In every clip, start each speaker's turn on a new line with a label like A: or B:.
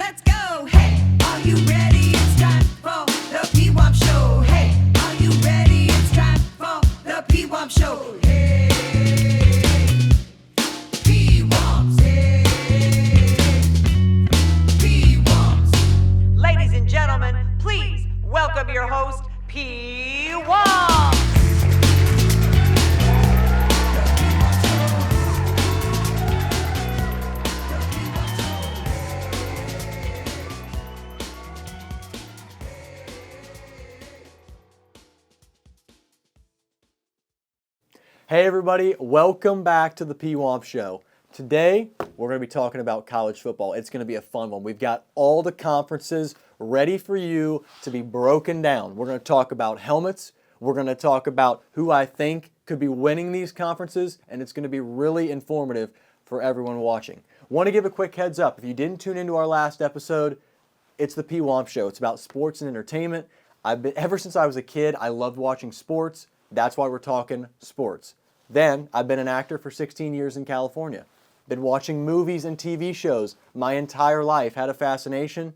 A: let's go. Hey, are you ready? It's time for the Pwamps show. Hey, are you ready? It's time for the Pwamps show. Hey, Pwamps. Hey, Pwamps.
B: Ladies and gentlemen, please welcome your host, Pwamps.
C: Hey everybody, welcome back to the Pwamps Show. Today, we're going to be talking about college football. It's going to be a fun one. We've got all the conferences ready for you to be broken down. We're going to talk about helmets. We're going to talk about who I think could be winning these conferences, and it's going to be really informative for everyone watching. Want to give a quick heads up. If you didn't tune into our last episode, it's the Pwamps Show. It's about sports and entertainment. Ever since I was a kid, I loved watching sports. That's why we're talking sports. Then, I've been an actor for 16 years in California. Been watching movies and TV shows my entire life. Had a fascination.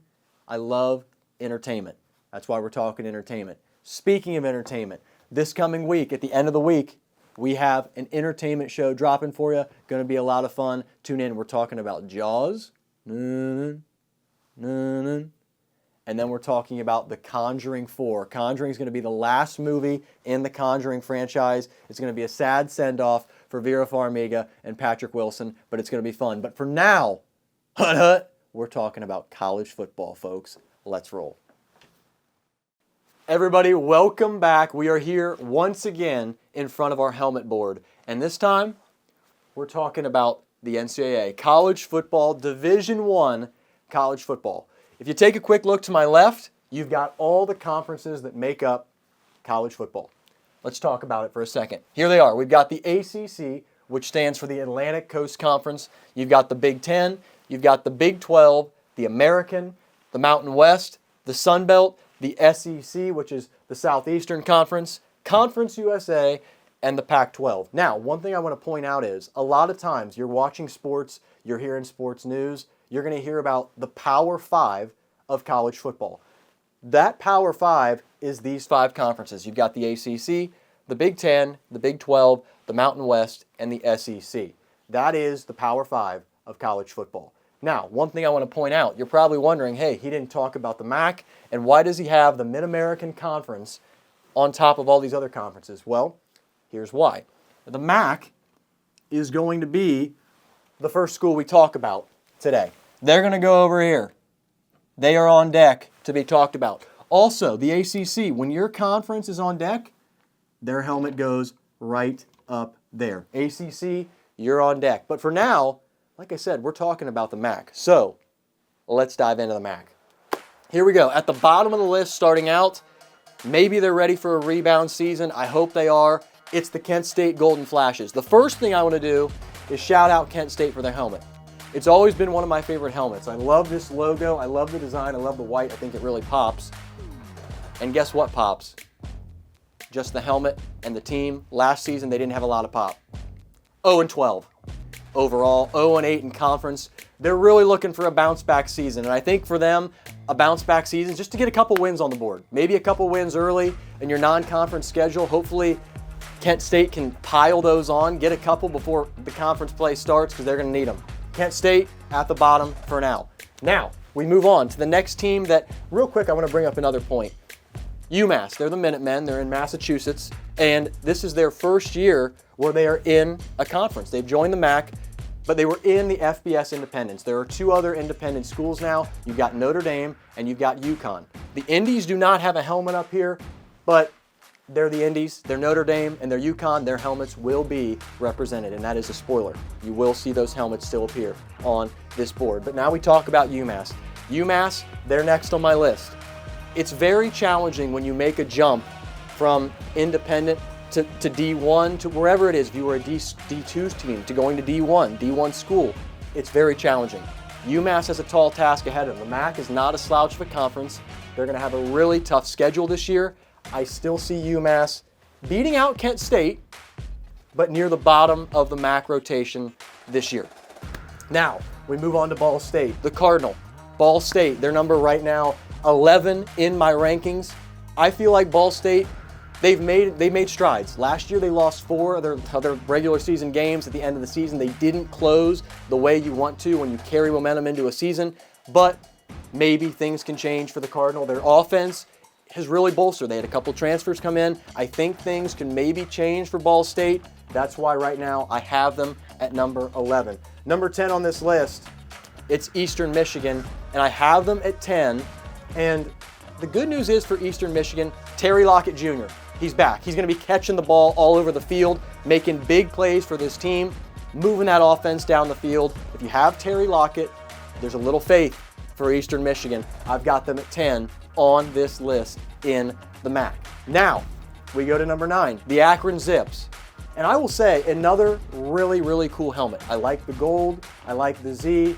C: I love entertainment. That's why we're talking entertainment. Speaking of entertainment, this coming week, at the end of the week, we have an entertainment show dropping for you. Going to be a lot of fun. Tune in. We're talking about Jaws. And then we're talking about The Conjuring 4. Conjuring is going to be the last movie in the Conjuring franchise. It's going to be a sad send-off for Vera Farmiga and Patrick Wilson, but it's going to be fun. But for now, we're talking about college football, folks. Let's roll. Everybody, welcome back. We are here once again in front of our helmet board. And this time, we're talking about the NCAA, college football, Division I college football. If you take a quick look to my left, you've got all the conferences that make up college football. Let's talk about it for a second. Here they are. We've got the ACC, which stands for the Atlantic Coast Conference. You've got the Big Ten. You've got the Big 12, the American, the Mountain West, the sunbelt, the SEC, which is the Southeastern Conference, Conference USA, and the Pac-12. Now, one thing I want to point out is a lot of times you're watching sports, you're hearing sports news, you're going to hear about the Power 5 of college football. That Power 5 is these 5 conferences. You've got the ACC, the Big 10, the Big 12, the Mountain West, and the SEC. That is the Power 5 of college football. Now, one thing I want to point out, you're probably wondering, hey, he didn't talk about the MAC, and why does he have the Mid-American Conference on top of all these other conferences? Well, here's why. The MAC is going to be the first school we talk about today. They're going to go over here. They are on deck to be talked about. Also, the ACC, when your conference is on deck, their helmet goes right up there. ACC, you're on deck. But for now, like I said, we're talking about the MAC. So, let's dive into the MAC. Here we go. At the bottom of the list, starting out, maybe they're ready for a rebound season. I hope they are. It's the Kent State Golden Flashes. The first thing I want to do is shout out Kent State for their helmet. It's always been one of my favorite helmets. I love this logo. I love the design. I love the white. I think it really pops. And guess what pops? Just the helmet and the team. Last season, they didn't have a lot of pop. 0-12 overall, 0-8 in conference. They're really looking for a bounce-back season. And I think for them, a bounce-back season is just to get a couple wins on the board. Maybe a couple wins early in your non-conference schedule. Hopefully, Kent State can pile those on, get a couple before the conference play starts because they're going to need them. Kent State at the bottom for now. Now, we move on to the next team that, real quick, I want to bring up another point. UMass, they're the Minutemen, they're in Massachusetts, and this is their first year where they are in a conference. They've joined the MAC, but they were in the FBS Independents. There are 2 other independent schools now. You've got Notre Dame and you've got UConn. The Indies do not have a helmet up here, but they're the Indies, they're Notre Dame, and they're UConn. Their helmets will be represented, and that is a spoiler. You will see those helmets still appear on this board. But now we talk about UMass. UMass, they're next on my list. It's very challenging when you make a jump from independent to D1 to wherever it is. If you were a D2 team to going to D1 school, it's very challenging. UMass has a tall task ahead of them. The MAC is not a slouch of a conference. They're going to have a really tough schedule this year. I still see UMass beating out Kent State, but near the bottom of the MAC rotation this year. Now, we move on to Ball State, the Cardinal. Ball State, their number right now, 11 in my rankings. I feel like Ball State, they made strides. Last year they lost 4 of their regular season games at the end of the season. They didn't close the way you want to when you carry momentum into a season, but maybe things can change for the Cardinal. Their offense has really bolstered. They had a couple transfers come in. I think things can maybe change for Ball State. That's why right now I have them at number 11. Number 10 on this list, it's Eastern Michigan, and I have them at 10. And the good news is for Eastern Michigan, Terry Lockett Jr., he's back. He's going to be catching the ball all over the field, making big plays for this team, moving that offense down the field. If you have Terry Lockett, there's a little faith for Eastern Michigan. I've got them at 10 on this list in the MAC. Now, we go to number 9, the Akron Zips. And I will say, another really, really cool helmet. I like the gold. I like the Z.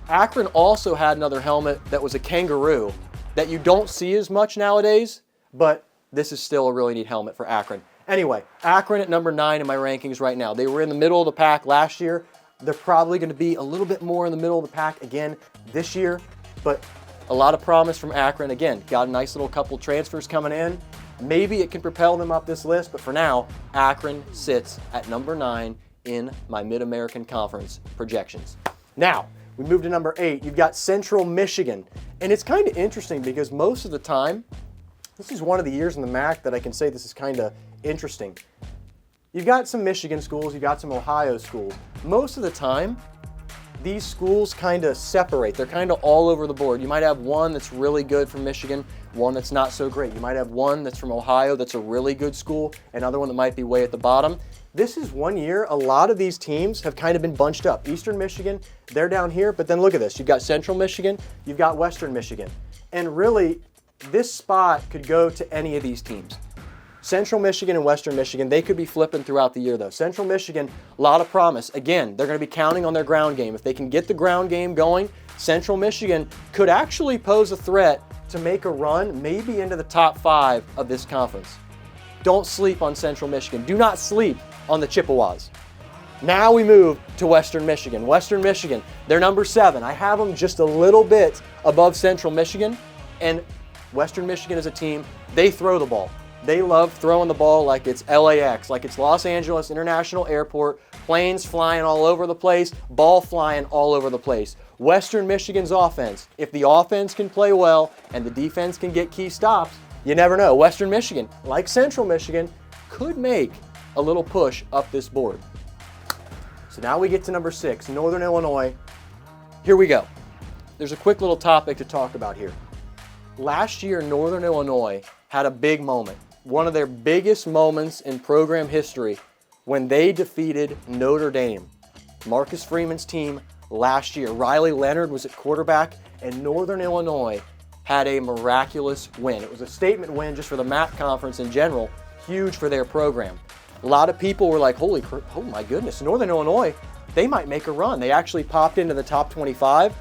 C: Akron also had another helmet that was a kangaroo that you don't see as much nowadays, but this is still a really neat helmet for Akron. Anyway, Akron at number 9 in my rankings right now. They were in the middle of the pack last year. They're probably going to be a little bit more in the middle of the pack again this year, but a lot of promise from Akron. Again, got a nice little couple transfers coming in. Maybe it can propel them up this list, but for now, Akron sits at number 9 in my Mid-American Conference projections. Now, we move to number 8. You've got Central Michigan, and it's kind of interesting because most of the time, this is one of the years in the MAC that I can say this is kind of interesting. You've got some Michigan schools, you've got some Ohio schools. Most of the time, these schools kind of separate. They're kind of all over the board. You might have one that's really good from Michigan, one that's not so great. You might have one that's from Ohio that's a really good school, another one that might be way at the bottom. This is one year a lot of these teams have kind of been bunched up. Eastern Michigan, they're down here, but then look at this. You've got Central Michigan, you've got Western Michigan. And really, this spot could go to any of these teams. Central Michigan and Western Michigan, they could be flipping throughout the year though. Central Michigan, a lot of promise. Again, they're going to be counting on their ground game. If they can get the ground game going, Central Michigan could actually pose a threat to make a run maybe into the top 5 of this conference. Don't sleep on Central Michigan. Do not sleep on the Chippewas. Now we move to Western Michigan. Western Michigan, they're number 7. I have them just a little bit above Central Michigan, and Western Michigan is a team, they throw the ball. They love throwing the ball like it's LAX, like it's Los Angeles International Airport, planes flying all over the place, ball flying all over the place. Western Michigan's offense, if the offense can play well and the defense can get key stops, you never know. Western Michigan, like Central Michigan, could make a little push up this board. So now we get to number 6, Northern Illinois. Here we go. There's a quick little topic to talk about here. Last year, Northern Illinois had a big moment. One of their biggest moments in program history when they defeated Notre Dame, Marcus Freeman's team last year. Riley Leonard was at quarterback, and Northern Illinois had a miraculous win. It was a statement win just for the MAC conference in general, huge for their program. A lot of people were like, oh my goodness, Northern Illinois, they might make a run. They actually popped into the top 25.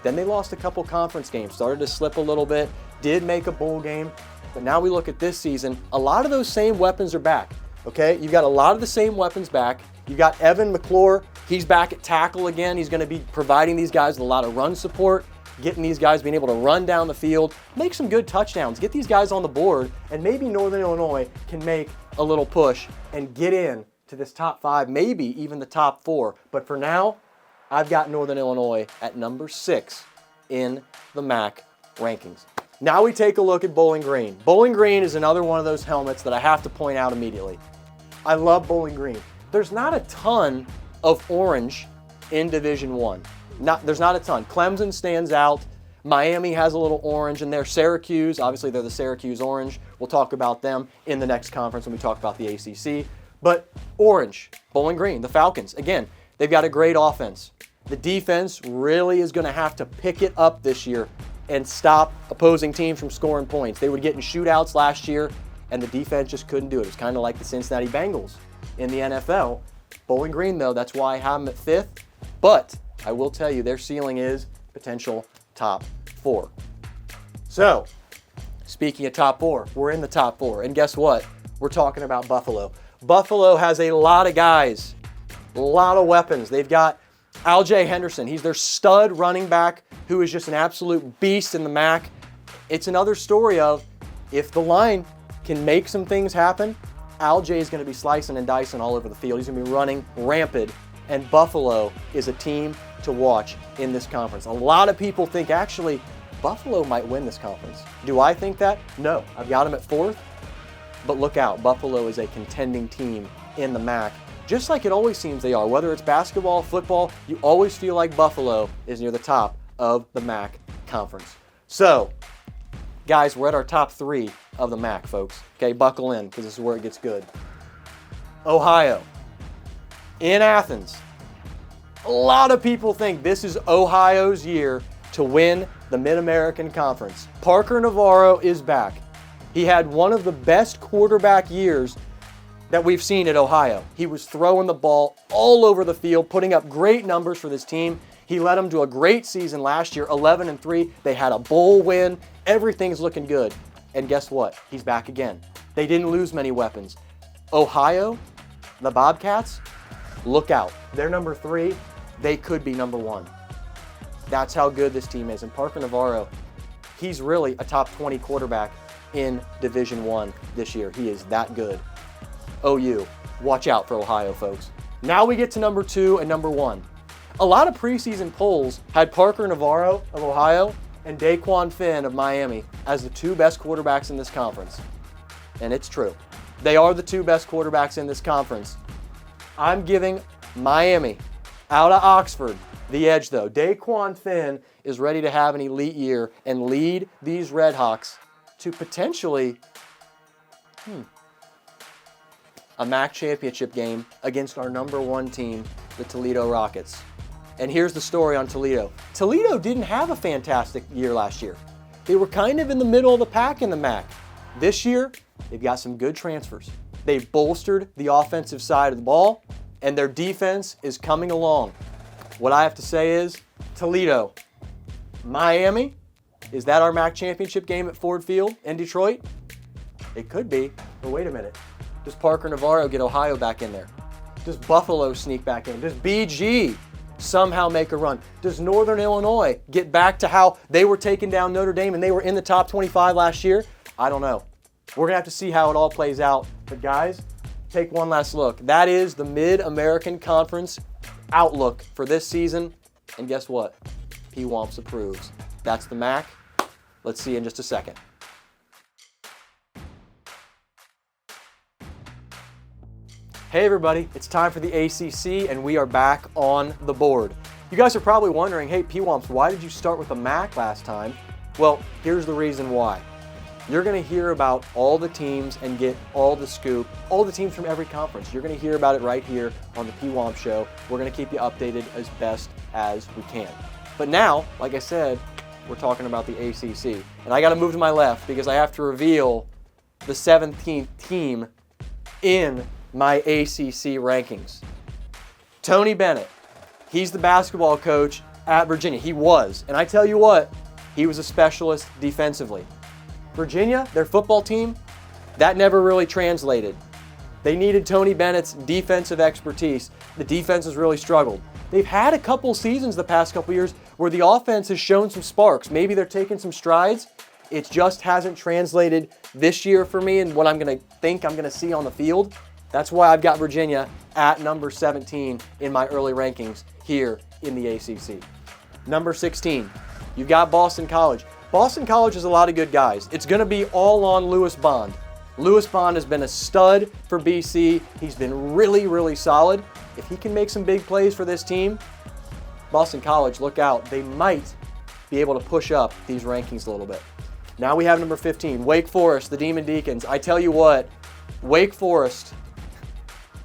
C: Then they lost a couple conference games, started to slip a little bit, did make a bowl game. But now we look at this season, a lot of those same weapons are back, okay? You've got a lot of the same weapons back. You've got Evan McClure, he's back at tackle again. He's going to be providing these guys with a lot of run support, getting these guys being able to run down the field, make some good touchdowns, get these guys on the board, and maybe Northern Illinois can make a little push and get in to this top 5, maybe even the top 4. But for now, I've got Northern Illinois at number 6 in the MAC rankings. Now we take a look at Bowling Green. Bowling Green is another one of those helmets that I have to point out immediately. I love Bowling Green. There's not a ton of orange in Division I. There's not a ton. Clemson stands out. Miami has a little orange in there. Syracuse, obviously they're the Syracuse Orange. We'll talk about them in the next conference when we talk about the ACC. But orange, Bowling Green, the Falcons, again, they've got a great offense. The defense really is going to have to pick it up this year and stop opposing teams from scoring points. They would get in shootouts last year, and the defense just couldn't do it. It's kind of like the Cincinnati Bengals in the NFL. Bowling Green, though, that's why I have them at 5th. But I will tell you, their ceiling is potential top 4. So, speaking of top 4, we're in the top 4. And guess what? We're talking about Buffalo. Buffalo has a lot of guys, a lot of weapons. They've got Al-Jay Henderson, he's their stud running back who is just an absolute beast in the MAC. It's another story of if the line can make some things happen, Al-Jay is going to be slicing and dicing all over the field. He's going to be running rampant, and Buffalo is a team to watch in this conference. A lot of people think actually Buffalo might win this conference. Do I think that? No. I've got them at 4th, but look out. Buffalo is a contending team in the MAC, just like it always seems they are. Whether it's basketball, football, you always feel like Buffalo is near the top of the MAC conference. So, guys, we're at our top 3 of the MAC, folks. Okay, buckle in because this is where it gets good. Ohio, in Athens. A lot of people think this is Ohio's year to win the Mid-American Conference. Parker Navarro is back. He had one of the best quarterback years that we've seen at Ohio. He was throwing the ball all over the field, putting up great numbers for this team. He led them to a great season last year, 11-3. They had a bowl win. Everything's looking good. And guess what? He's back again. They didn't lose many weapons. Ohio, the Bobcats, look out. They're number 3. They could be number 1. That's how good this team is. And Parker Navarro, he's really a top 20 quarterback in Division I this year. He is that good. OU, watch out for Ohio, folks. Now we get to number 2 and number 1. A lot of preseason polls had Parker Navarro of Ohio and Daquan Finn of Miami as the 2 best quarterbacks in this conference. And it's true. They are the 2 best quarterbacks in this conference. I'm giving Miami out of Oxford the edge, though. Daquan Finn is ready to have an elite year and lead these Redhawks to potentially a MAC championship game against our number 1 team, the Toledo Rockets. And here's the story on Toledo. Toledo didn't have a fantastic year last year. They were kind of in the middle of the pack in the MAC. This year, they've got some good transfers. They've bolstered the offensive side of the ball, and their defense is coming along. What I have to say is, Toledo, Miami, is that our MAC championship game at Ford Field in Detroit? It could be, but wait a minute. Does Parker Navarro get Ohio back in there? Does Buffalo sneak back in? Does BG somehow make a run? Does Northern Illinois get back to how they were taking down Notre Dame and they were in the top 25 last year? I don't know. We're going to have to see how it all plays out. But guys, take one last look. That is the Mid-American Conference outlook for this season. And guess what? Pwamps approves. That's the MAC. Let's see in just a second. Hey everybody, it's time for the ACC and we are back on the board. You guys are probably wondering, hey Pwamps, why did you start with the MAC last time? Well, here's the reason why. You're going to hear about all the teams and get all the scoop, all the teams from every conference. You're going to hear about it right here on the Pwamps Show. We're going to keep you updated as best as we can. But now, like I said, we're talking about the ACC. And I got to move to my left because I have to reveal the 17th team in my ACC rankings. Tony Bennett, he's the basketball coach at Virginia. He was, and I tell you what, he was a specialist defensively. Virginia, their football team, that never really translated. They needed Tony Bennett's defensive expertise. The defense has really struggled. They've had a couple seasons the past couple years where the offense has shown some sparks. Maybe they're taking some strides. It just hasn't translated this year for me and what I'm going to see on the field. That's why I've got Virginia at number 17 in my early rankings here in the ACC. Number 16, you've got Boston College. Boston College has a lot of good guys. It's going to be all on Lewis Bond. Lewis Bond has been a stud for BC. He's been really, really solid. If he can make some big plays for this team, Boston College, look out. They might be able to push up these rankings a little bit. Now we have number 15, Wake Forest, the Demon Deacons. I tell you what, Wake Forest,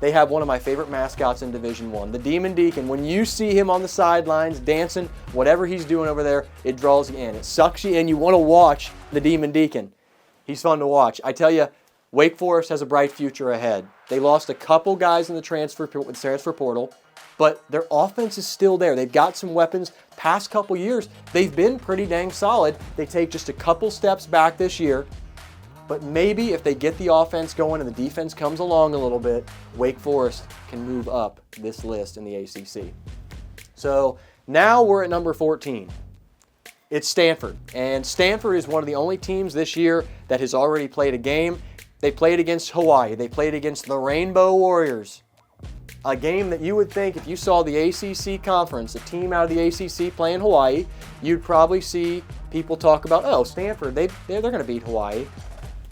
C: they have one of my favorite mascots in Division I, the Demon Deacon. When you see him on the sidelines dancing, whatever he's doing over there, it draws you in. It sucks you in. You want to watch the Demon Deacon. He's fun to watch. I tell you, Wake Forest has a bright future ahead. They lost a couple guys in the transfer portal, but their offense is still there. They've got some weapons. Past couple years, they've been pretty dang solid. They take just a couple steps back this year. But maybe if they get the offense going and the defense comes along a little bit, Wake Forest can move up this list in the ACC. So now we're at number 14. It's Stanford. And Stanford is one of the only teams this year that has already played a game. They played against Hawaii. They played against the Rainbow Warriors. A game that you would think if you saw the ACC conference, a team out of the ACC playing Hawaii, you'd probably see people talk about, oh, Stanford, they're going to beat Hawaii.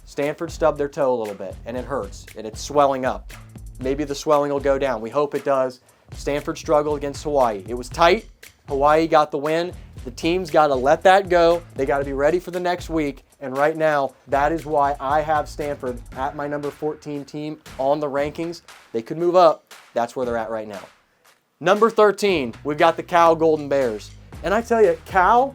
C: Stanford stubbed their toe a little bit, and it hurts, and it's swelling up. Maybe the swelling will go down. We hope it does. Stanford struggled against Hawaii. It was tight. Hawaii got the win. The team's got to let that go. They got to be ready for the next week. And right now, that is why I have Stanford at my number 14 team on the rankings. They could move up. That's where they're at right now. Number 13, we've got the Cal Golden Bears. And I tell you, Cal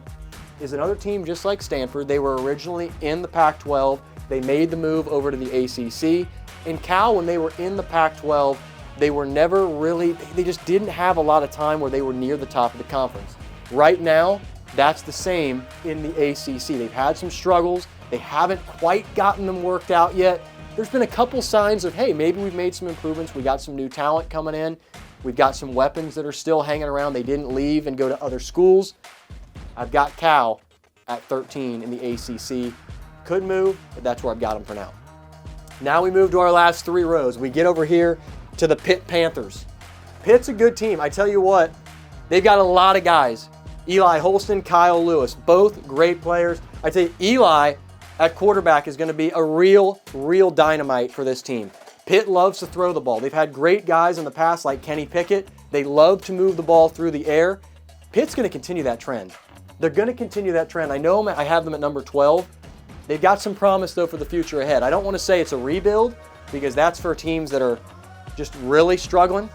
C: is another team just like Stanford. They were originally in the Pac-12. They made the move over to the ACC. And Cal, when they were in the Pac-12, they were never really, they just didn't have a lot of time where they were near the top of the conference. Right now, that's the same in the ACC. They've had some struggles. They haven't quite gotten them worked out yet. There's been a couple signs of, hey, maybe we've made some improvements. We got some new talent coming in. We've got some weapons that are still hanging around. They didn't leave and go to other schools. I've got Cal at 13 in the ACC. Could move, but that's where I've got them for now. Now we move to our last three rows. We get over here to the Pitt Panthers. Pitt's a good team. I tell you what, they've got a lot of guys. Eli Holston, Kyle Lewis, both great players. I tell you, Eli at quarterback is going to be a real dynamite for this team. Pitt loves to throw the ball. They've had great guys in the past like Kenny Pickett. They love to move the ball through the air. Pitt's going to continue that trend. They're going to continue that trend. I know I have them at number 12. They've got some promise, though, for the future ahead. I don't want to say it's a rebuild because that's for teams that are just really struggling.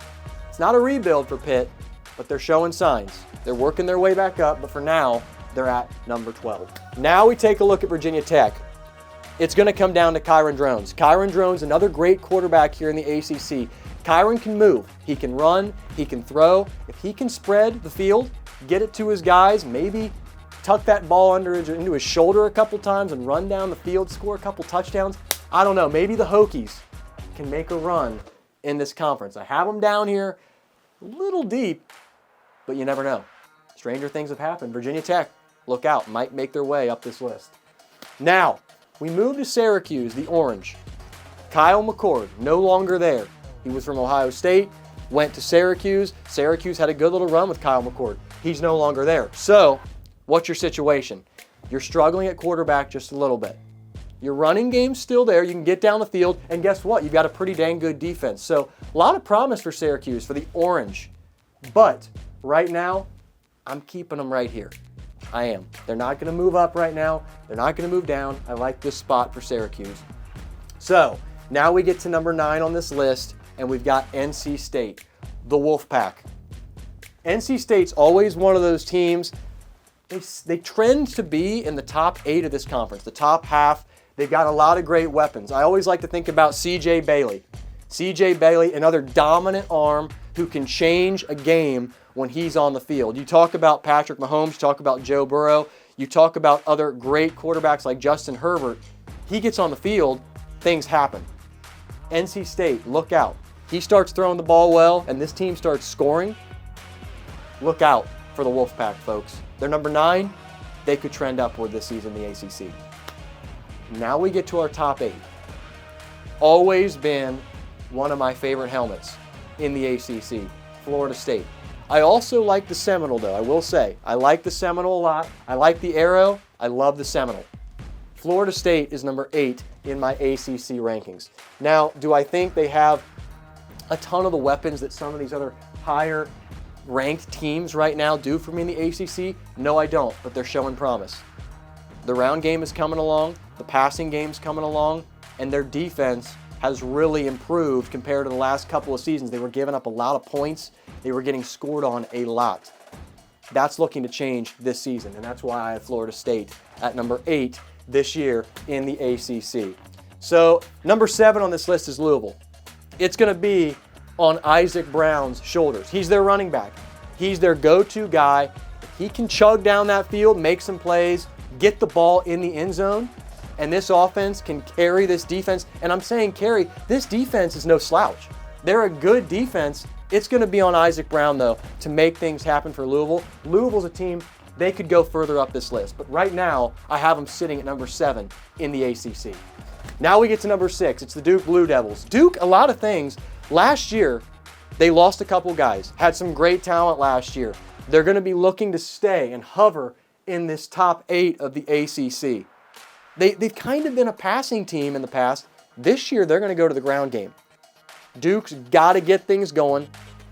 C: It's not a rebuild for Pitt, but they're showing signs. They're working their way back up, but for now, they're at number 12. Now we take a look at Virginia Tech. It's going to come down to Kyron Drones. Kyron Drones, another great quarterback here in the ACC. Kyron can move. He can run. He can throw. If he can spread the field, get it to his guys, maybe tuck that ball into his shoulder a couple times and run down the field, score a couple touchdowns. I don't know. Maybe the Hokies can make a run in this conference. I have them down here a little deep, but you never know. Stranger things have happened. Virginia Tech, look out, might make their way up this list. Now, we move to Syracuse, the Orange. Kyle McCord, no longer there. He was from Ohio State, went to Syracuse. Syracuse had a good little run with Kyle McCord. He's no longer there. So, what's your situation? You're struggling at quarterback just a little bit. Your running game's still there. You can get down the field, and guess what? You've got a pretty dang good defense. So, a lot of promise for Syracuse, for the Orange. But right now, I'm keeping them right here. I am. They're not going to move up right now. They're not going to move down. I like this spot for Syracuse. So, now we get to number 9 on this list, and we've got NC State, the Wolfpack. NC State's always one of those teams, they trend to be in the top 8 of this conference, the top half. They've got a lot of great weapons. I always like to think about C.J. Bailey. C.J. Bailey, another dominant arm who can change a game when he's on the field. You talk about Patrick Mahomes, you talk about Joe Burrow, you talk about other great quarterbacks like Justin Herbert. He gets on the field, things happen. NC State, look out. He starts throwing the ball well, and this team starts scoring. Look out for the Wolfpack, folks. They're number 9. They could trend upward this season in the ACC. Now we get to our top 8. Always been one of my favorite helmets in the ACC, Florida State. I also like the Seminole, though, I will say. I like the Seminole a lot. I like the Arrow. I love the Seminole. Florida State is number 8 in my ACC rankings. Now, do I think they have a ton of the weapons that some of these other higher ranked teams right now do for me in the ACC? No, I don't, but they're showing promise. The round game is coming along, the passing game's coming along, and their defense has really improved compared to the last couple of seasons. They were giving up a lot of points. They were getting scored on a lot. That's looking to change this season, and that's why I have Florida State at number 8 this year in the ACC. So number 7 on this list is Louisville. It's going to be on Isaac Brown's shoulders. He's their running back. He's their go-to guy. If he can chug down that field, make some plays, get the ball in the end zone, and this offense can carry this defense. And I'm saying carry, this defense is no slouch. They're a good defense, It's going to be on Isaac Brown, though, to make things happen for Louisville. Louisville's a team, they could go further up this list. But right now, I have them sitting at number 7 in the ACC. Now we get to number 6. It's the Duke Blue Devils. Duke, a lot of things. Last year, they lost a couple guys, had some great talent last year. They're going to be looking to stay and hover in this top 8 of the ACC. They've kind of been a passing team in the past. This year, they're going to go to the ground game. Duke's got to get things going,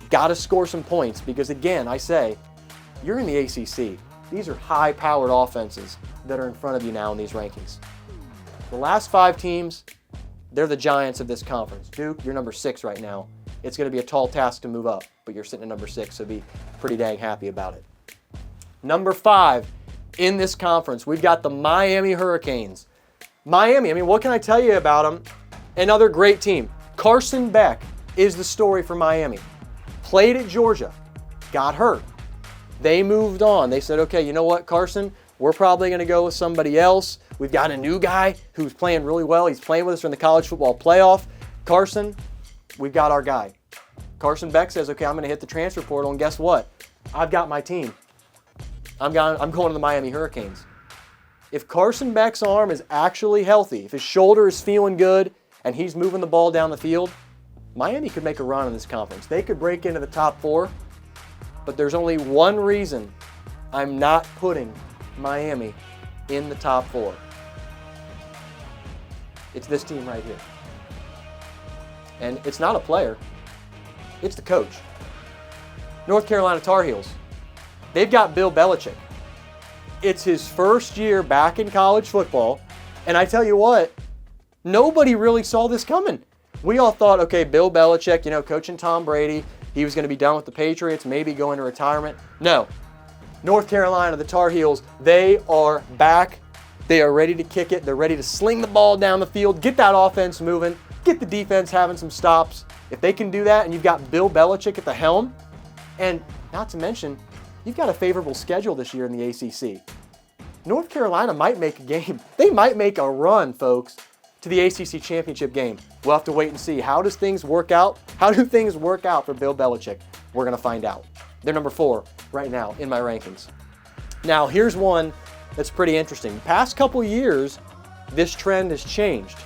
C: got to score some points because, again, I say, you're in the ACC. These are high-powered offenses that are in front of you now in these rankings. The last 5 teams, they're the giants of this conference. Duke, you're number 6 right now. It's going to be a tall task to move up, but you're sitting at number 6, so be pretty dang happy about it. Number 5 in this conference, we've got the Miami Hurricanes. Miami, I mean, what can I tell you about them? Another great team. Carson Beck is the story for Miami. Played at Georgia, got hurt. They moved on. They said, okay, you know what, Carson, we're probably going to go with somebody else. We've got a new guy who's playing really well. He's playing with us in the college football playoff. Carson, we've got our guy. Carson Beck says, okay, I'm going to hit the transfer portal, and guess what? I've got my team. I'm going to the Miami Hurricanes. If Carson Beck's arm is actually healthy, if his shoulder is feeling good, and he's moving the ball down the field, Miami could make a run in this conference. They could break into the top 4, but there's only one reason I'm not putting Miami in the top 4. It's this team right here. And it's not a player, it's the coach. North Carolina Tar Heels. They've got Bill Belichick. It's his first year back in college football, and I tell you what, nobody really saw this coming. We all thought, okay, Bill Belichick, coaching Tom Brady, he was going to be done with the Patriots, maybe go into retirement. No. North Carolina, the Tar Heels, they are back. They are ready to kick it. They're ready to sling the ball down the field, get that offense moving, get the defense having some stops. If they can do that, and you've got Bill Belichick at the helm, and not to mention, you've got a favorable schedule this year in the ACC. North Carolina might make a game. They might make a run, folks, to the ACC championship game. We'll have to wait and see. How do things work out? How do things work out for Bill Belichick? We're going to find out. They're number 4 right now in my rankings. Now, here's one that's pretty interesting. The past couple years, this trend has changed.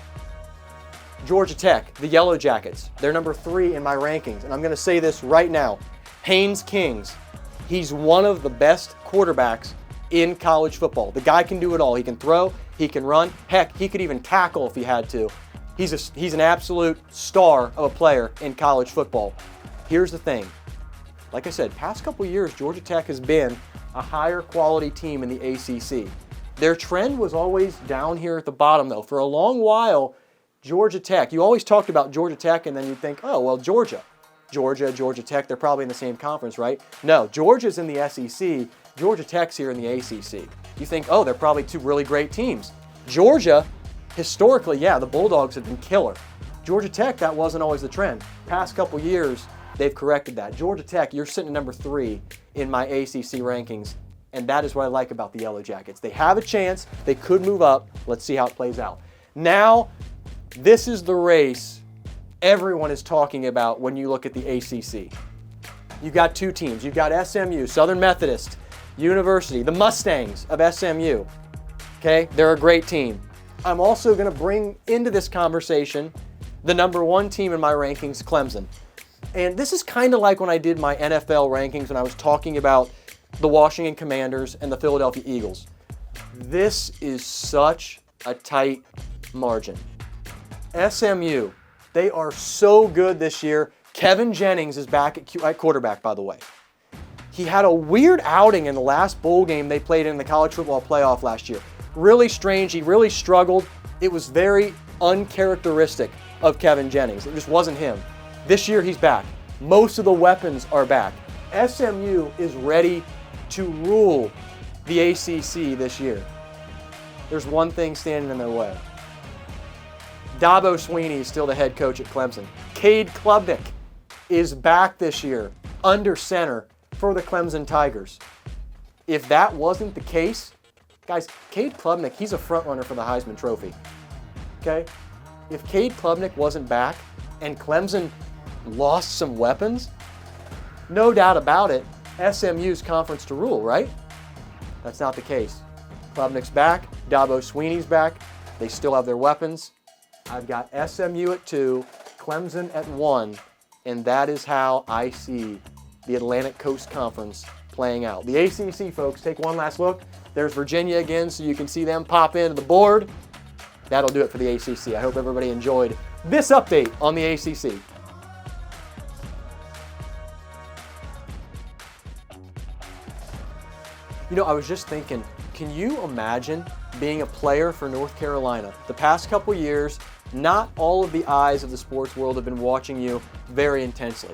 C: Georgia Tech, the Yellow Jackets, they're number 3 in my rankings. And I'm going to say this right now. Haynes Kings, he's one of the best quarterbacks in college football. The guy can do it all. He can throw, he can run. Heck, he could even tackle if he had to. He's an absolute star of a player in college football. Here's the thing. Like I said, past couple years, Georgia Tech has been a higher quality team in the ACC. Their trend was always down here at the bottom, though. For a long while, Georgia Tech, you always talked about Georgia Tech, and then you'd think, oh, well, Georgia Tech, they're probably in the same conference, right? No, Georgia's in the SEC. Georgia Tech's here in the ACC. You think, oh, they're probably 2 really great teams. Georgia, historically, yeah, the Bulldogs have been killer. Georgia Tech, that wasn't always the trend. Past couple years, they've corrected that. Georgia Tech, you're sitting at number 3 in my ACC rankings, and that is what I like about the Yellow Jackets. They have a chance. They could move up. Let's see how it plays out. Now, this is the race everyone is talking about when you look at the ACC. You've got 2 teams. You've got SMU, Southern Methodist University, the Mustangs of SMU. Okay, they're a great team. I'm also going to bring into this conversation the number 1 team in my rankings, Clemson. And this is kind of like when I did my NFL rankings when I was talking about the Washington Commanders and the Philadelphia Eagles. This is such a tight margin. SMU, they are so good this year. Kevin Jennings is back at quarterback, by the way. He had a weird outing in the last bowl game they played in the college football playoff last year. Really strange. He really struggled. It was very uncharacteristic of Kevin Jennings. It just wasn't him. This year he's back. Most of the weapons are back. SMU is ready to rule the ACC this year. There's one thing standing in their way. Dabo Swinney is still the head coach at Clemson. Cade Klubnik is back this year under center for the Clemson Tigers. If that wasn't the case, guys, Cade Klubnik, he's a front runner for the Heisman Trophy. Okay? If Cade Klubnik wasn't back and Clemson lost some weapons, no doubt about it, SMU's conference to rule, right? That's not the case. Klubnik's back, Dabo Sweeney's back. They still have their weapons. I've got SMU at 2, Clemson at 1, and that is how I see the Atlantic Coast Conference playing out. The ACC, folks, take one last look. There's Virginia again, so you can see them pop into the board. That'll do it for the ACC. I hope everybody enjoyed this update on the ACC. You know, I was just thinking, can you imagine being a player for North Carolina? The past couple years, not all of the eyes of the sports world have been watching you very intensely.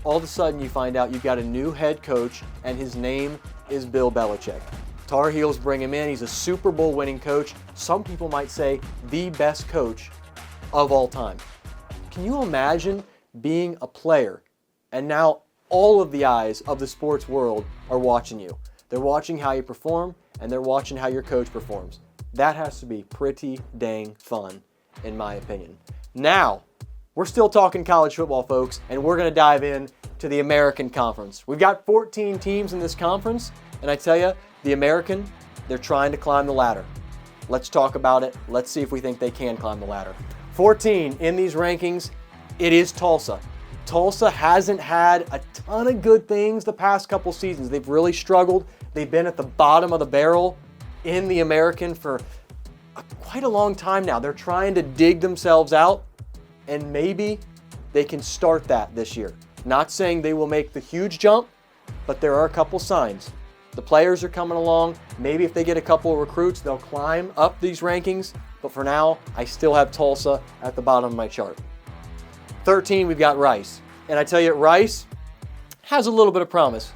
C: All of a sudden, you find out you've got a new head coach, and his name is Bill Belichick. Tar Heels bring him in. He's a Super Bowl winning coach. Some people might say the best coach of all time. Can you imagine being a player and now all of the eyes of the sports world are watching you? They're watching how you perform and they're watching how your coach performs. That has to be pretty dang fun, in my opinion. Now, we're still talking college football, folks, and we're going to dive in to the American Conference. We've got 14 teams in this conference, and I tell you, the American, they're trying to climb the ladder. Let's talk about it. Let's see if we think they can climb the ladder. 14 in these rankings, it is Tulsa. Tulsa hasn't had a ton of good things the past couple seasons. They've really struggled. They've been at the bottom of the barrel in the American for quite a long time now. They're trying to dig themselves out, and maybe they can start that this year. Not saying they will make the huge jump, but there are a couple signs. The players are coming along. Maybe if they get a couple of recruits, they'll climb up these rankings. But for now, I still have Tulsa at the bottom of my chart. 13, we've got Rice. And I tell you, Rice has a little bit of promise.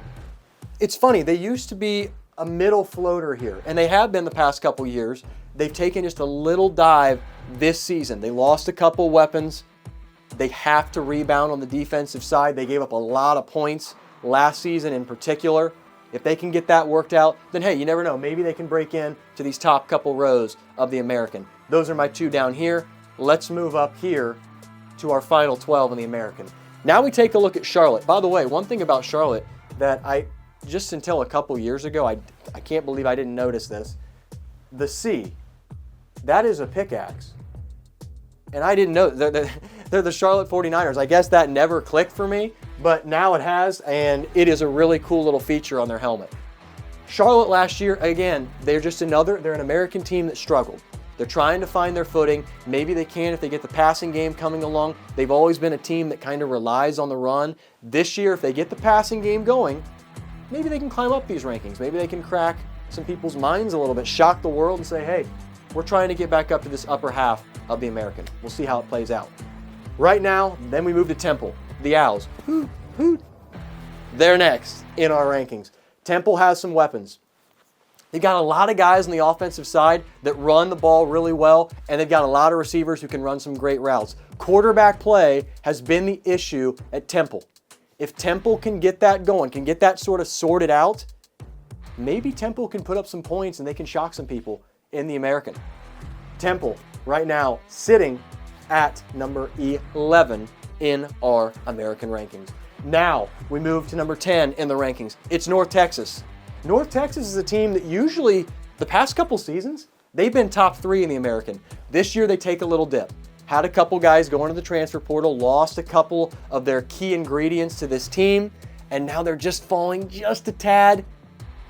C: It's funny, they used to be a middle floater here, and they have been the past couple years. They've taken just a little dive this season. They lost a couple weapons. They have to rebound on the defensive side. They gave up a lot of points last season in particular. If they can get that worked out, then hey, you never know. Maybe they can break in to these top couple rows of the American. Those are my 2 down here. Let's move up here to our final 12 in the American. Now we take a look at Charlotte. By the way, one thing about Charlotte that just until a couple years ago, I can't believe I didn't notice this. The C, that is a pickaxe. And I didn't know, they're the Charlotte 49ers. I guess that never clicked for me, but now it has, and it is a really cool little feature on their helmet. Charlotte last year, again, they're an American team that struggled. They're trying to find their footing. Maybe they can if they get the passing game coming along. They've always been a team that kind of relies on the run. This year, if they get the passing game going, maybe they can climb up these rankings. Maybe they can crack some people's minds a little bit, shock the world and say, hey, we're trying to get back up to this upper half of the American. We'll see how it plays out. Right now, then we move to Temple, the Owls. They're next in our rankings. Temple has some weapons. They've got a lot of guys on the offensive side that run the ball really well, and they've got a lot of receivers who can run some great routes. Quarterback play has been the issue at Temple. If Temple can get that going, can get that sort of sorted out, maybe Temple can put up some points and they can shock some people in the American. Temple, right now, sitting at number 11 in our American rankings. Now, we move to number 10 in the rankings. It's North Texas. North Texas is a team that usually, the past couple seasons, they've been top 3 in the American. This year, they take a little dip. Had a couple guys go into the transfer portal, lost a couple of their key ingredients to this team, and now they're just falling just a tad.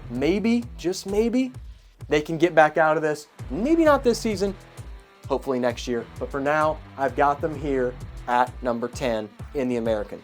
C: Maybe, just maybe, they can get back out of this. Maybe not this season, hopefully next year. But for now, I've got them here at number 10 in the American.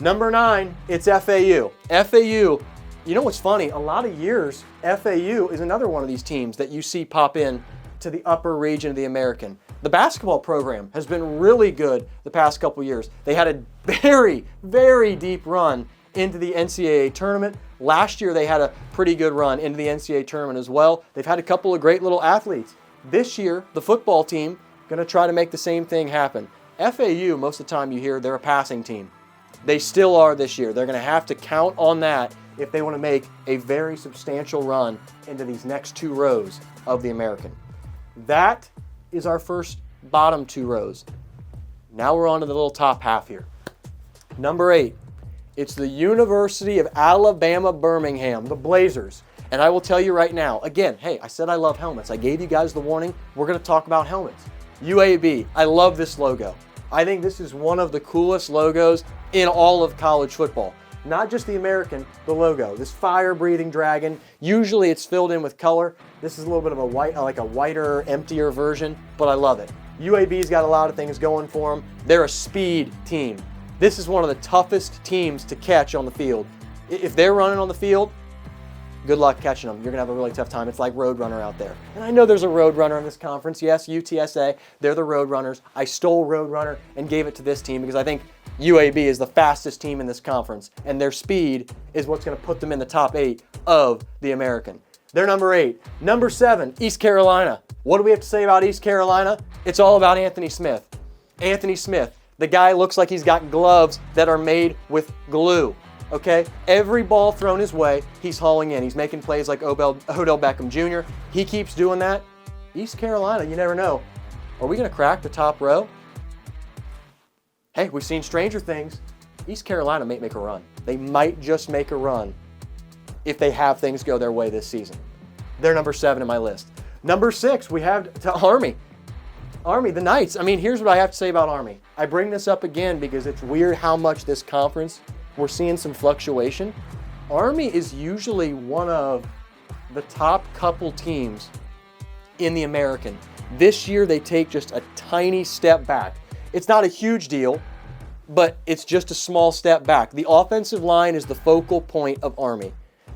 C: Number 9, it's FAU. FAU, you know what's funny? A lot of years, FAU is another one of these teams that you see pop in to the upper region of the American. The basketball program has been really good the past couple years. They had a very, very deep run into the NCAA tournament. Last year, they had a pretty good run into the NCAA tournament as well. They've had a couple of great little athletes. This year, the football team going to try to make the same thing happen. FAU, most of the time you hear they're a passing team. They still are this year. They're going to have to count on that if they want to make a very substantial run into these next 2 rows of the American. That is our first bottom 2 rows. Now we're on to the little top half here. Number 8, It's the University of Alabama, Birmingham, the Blazers. And I will tell you right now, again, hey, I said I love helmets. I gave you guys the warning. We're going to talk about helmets. UAB, I love this logo. I think this is one of the coolest logos in all of college football. Not just the American, the logo. This fire-breathing dragon. Usually it's filled in with color. This is a little bit of a white, like a whiter, emptier version, but I love it. UAB's got a lot of things going for them. They're a speed team. This is one of the toughest teams to catch on the field. If they're running on the field, good luck catching them. You're going to have a really tough time. It's like Roadrunner out there. And I know there's a Roadrunner in this conference. Yes, UTSA, they're the Roadrunners. I stole Roadrunner and gave it to this team because I think UAB is the fastest team in this conference, and their speed is what's going to put them in the top 8 of the American. They're number 8. Number 7, East Carolina. What do we have to say about East Carolina? It's all about Anthony Smith. Anthony Smith, the guy looks like he's got gloves that are made with glue. Okay? Every ball thrown his way, he's hauling in. He's making plays like Odell Beckham Jr. He keeps doing that. East Carolina, you never know. Are we going to crack the top row? Hey, we've seen stranger things. East Carolina might make a run. They might just make a run if they have things go their way this season. They're number 7 in my list. Number 6, we have to Army. Army, the Knights. I mean, here's what I have to say about Army. I bring this up again because it's weird how much this conference, we're seeing some fluctuation. Army is usually one of the top couple teams in the American. This year, they take just a tiny step back. It's not a huge deal, but it's just a small step back. The offensive line is the focal point of Army.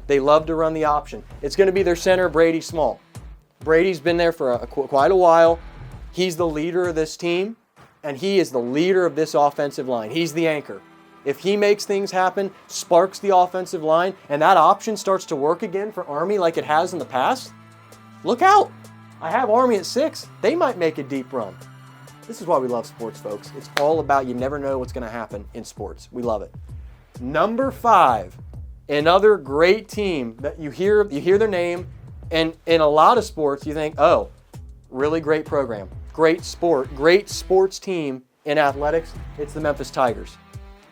C: They love to run the option. It's going to be their center, Brady Small. Brady's been there for quite a while. He's the leader of this team, and he is the leader of this offensive line. He's the anchor. If he makes things happen, sparks the offensive line, and that option starts to work again for Army like it has in the past, look out. I have Army at 6. They might make a deep run. This is why we love sports, folks. It's all about you never know what's going to happen in sports. We love it. Number 5, another great team that you hear their name, and in a lot of sports you think, oh, really great program, great sport, great sports team in athletics. It's the Memphis Tigers.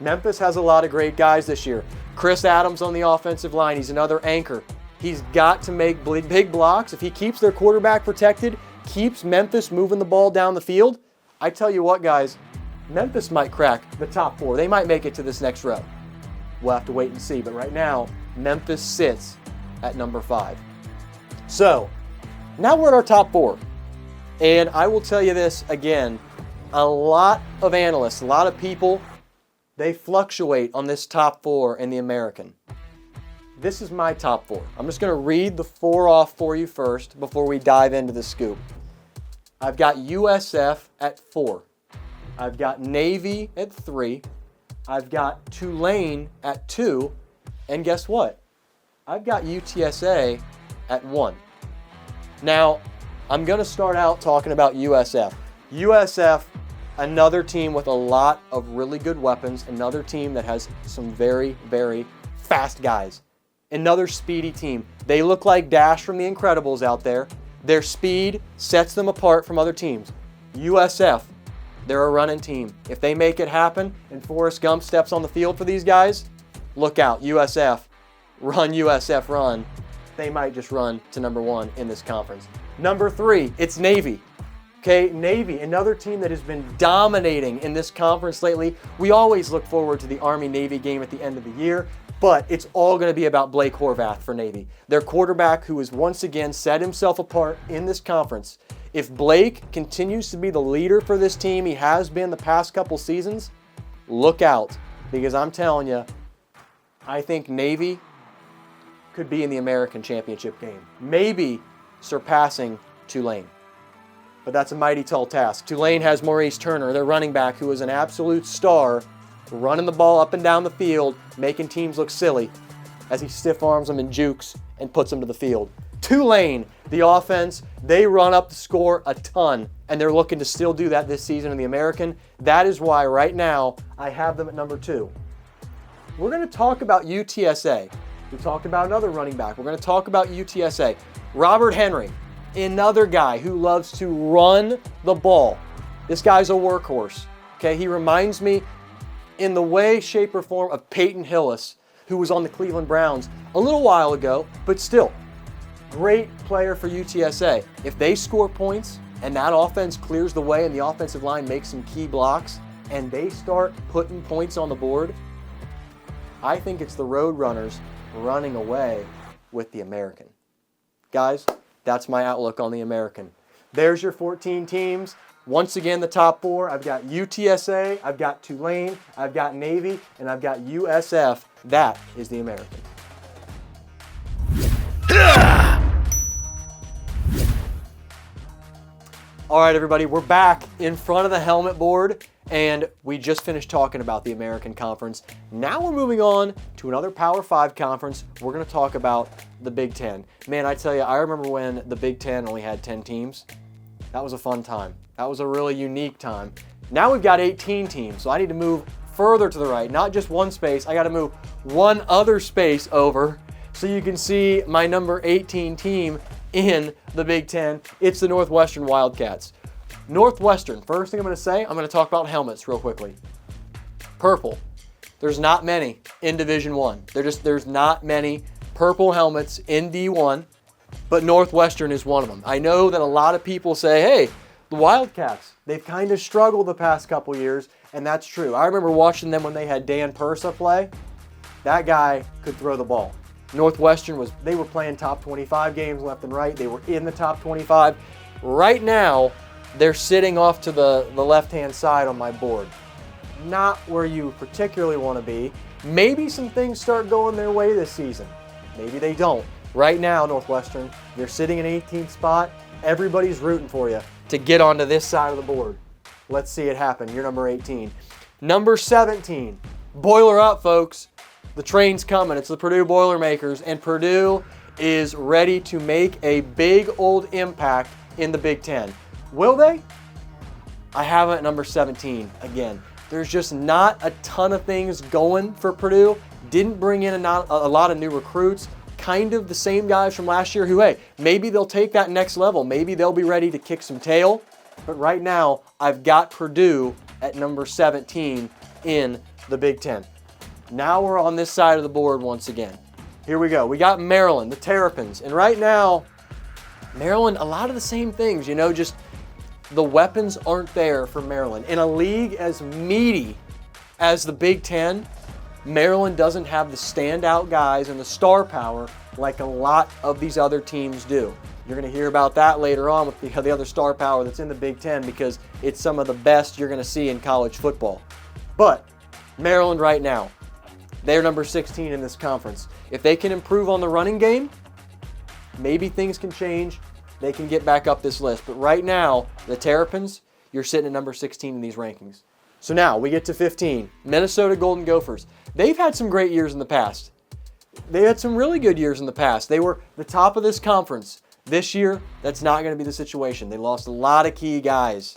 C: Memphis has a lot of great guys this year. Chris Adams on the offensive line. He's another anchor. He's got to make big blocks. If he keeps their quarterback protected, keeps Memphis moving the ball down the field, I tell you what, guys, Memphis might crack the top 4. They might make it to this next row. We'll have to wait and see. But right now, Memphis sits at number 5. So, now we're at our top 4. And I will tell you this again, a lot of analysts, a lot of people, they fluctuate on this top 4 in the American. This is my top 4. I'm just going to read the 4 off for you first before we dive into the scoop. I've got USF at 4. I've got Navy at 3. I've got Tulane at 2. And guess what? I've got UTSA at 1. Now, I'm going to start out talking about USF. USF, another team with a lot of really good weapons. Another team that has some very, very fast guys. Another speedy team. They look like Dash from The Incredibles out there. Their speed sets them apart from other teams. USF, they're a running team. If they make it happen and Forrest Gump steps on the field for these guys, look out. USF, run. They might just run to number 1 in this conference. Number 3, it's Navy. Okay, Navy, another team that has been dominating in this conference lately. We always look forward to the Army-Navy game at the end of the year, but it's all going to be about Blake Horvath for Navy. Their quarterback who has once again set himself apart in this conference. If Blake continues to be the leader for this team, he has been the past couple seasons, look out. Because I'm telling you, I think Navy could be in the American Championship game. Maybe surpassing Tulane. But that's a mighty tall task. Tulane has Maurice Turner, their running back, who is an absolute star, running the ball up and down the field, making teams look silly as he stiff arms them and jukes and puts them to the field. Tulane, the offense, they run up the score a ton, and they're looking to still do that this season in the American. That is why right now I have them at number 2. We're going to talk about UTSA. We talked about another running back. We're going to talk about UTSA. Robert Henry, another guy who loves to run the ball. This guy's a workhorse. Okay, he reminds me, in the way, shape, or form of Peyton Hillis, who was on the Cleveland Browns a little while ago, but still, great player for UTSA. If they score points and that offense clears the way and the offensive line makes some key blocks and they start putting points on the board, I think it's the Roadrunners running away with the American. Guys, that's my outlook on the American. There's your 14 teams. Once again, the top 4, I've got UTSA, I've got Tulane, I've got Navy, and I've got USF. That is the American. All right, everybody, we're back in front of the helmet board, and we just finished talking about the American Conference. Now we're moving on to another Power 5 conference. We're going to talk about the Big Ten. Man, I tell you, I remember when the Big Ten only had 10 teams. That was a fun time. That was a really unique time. Now we've got 18 teams, so I need to move further to the right, not just one space. I got to move one other space over so you can see my number 18 team in the Big Ten. It's the Northwestern Wildcats. Northwestern, first thing I'm going to say, I'm going to talk about helmets real quickly. Purple. There's not many in Division I. There's not many purple helmets in D1, but Northwestern is one of them. I know that a lot of people say, hey, the Wildcats, they've kind of struggled the past couple years, and that's true. I remember watching them when they had Dan Persa play. That guy could throw the ball. Northwestern they were playing top 25 games left and right. They were in the top 25. Right now, they're sitting off to the left-hand side on my board. Not where you particularly want to be. Maybe some things start going their way this season. Maybe they don't. Right now, Northwestern, you're sitting in 18th spot. Everybody's rooting for you to get onto this side of the board. Let's see it happen. You're number 18. Number 17. Boiler up, folks. The train's coming. It's the Purdue Boilermakers, and Purdue is ready to make a big old impact in the Big Ten. Will they? I have it at number 17 again. There's just not a ton of things going for Purdue. Didn't bring in a lot of new recruits. Kind of the same guys from last year who, hey, maybe they'll take that next level. Maybe they'll be ready to kick some tail. But right now, I've got Purdue at number 17 in the Big Ten. Now we're on this side of the board once again. Here we go. We got Maryland, the Terrapins. And right now, Maryland, a lot of the same things. Just the weapons aren't there for Maryland. In a league as meaty as the Big Ten, Maryland doesn't have the standout guys and the star power like a lot of these other teams do. You're going to hear about that later on with the other star power that's in the Big Ten because it's some of the best you're going to see in college football. But Maryland right now, they're number 16 in this conference. If they can improve on the running game, maybe things can change. They can get back up this list. But right now, the Terrapins, you're sitting at number 16 in these rankings. So now we get to 15. Minnesota Golden Gophers. They've had some great years in the past. They had some really good years in the past. They were the top of this conference. This year, that's not going to be the situation. They lost a lot of key guys.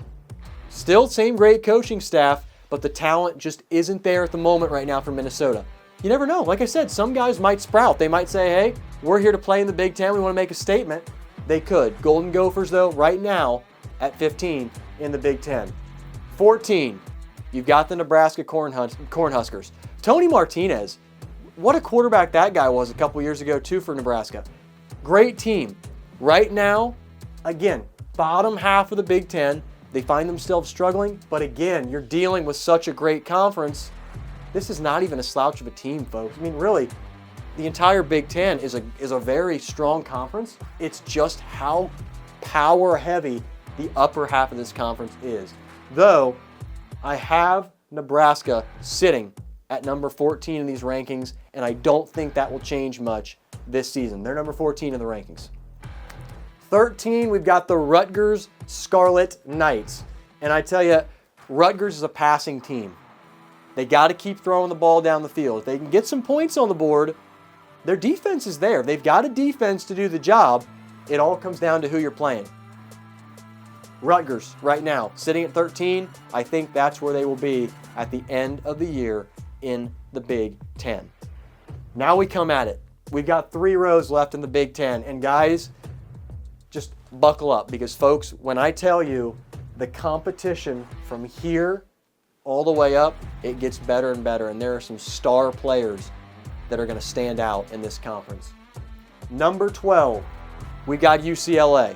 C: Still, same great coaching staff, but the talent just isn't there at the moment right now for Minnesota. You never know. Like I said, some guys might sprout. They might say, hey, we're here to play in the Big Ten. We want to make a statement. They could. Golden Gophers, though, right now at 15 in the Big Ten. 14, you've got the Nebraska Cornhuskers. Tony Martinez, what a quarterback that guy was a couple years ago, too, for Nebraska. Great team. Right now, again, bottom half of the Big Ten. They find themselves struggling, but again, you're dealing with such a great conference. This is not even a slouch of a team, folks. I mean, really, the entire Big Ten is a very strong conference. It's just how power heavy the upper half of this conference is. Though, I have Nebraska sitting at number 14 in these rankings, and I don't think that will change much this season. They're number 14 in the rankings. 13, we've got the Rutgers Scarlet Knights. And I tell you, Rutgers is a passing team. They got to keep throwing the ball down the field. If they can get some points on the board, their defense is there. They've got a defense to do the job. It all comes down to who you're playing. Rutgers, right now, sitting at 13, I think that's where they will be at the end of the year in the Big Ten. Now we come at it. We've got 3 rows left in the Big Ten. And guys, just buckle up because, folks, when I tell you the competition from here all the way up, it gets better and better, and there are some star players that are going to stand out in this conference. Number 12, we got UCLA,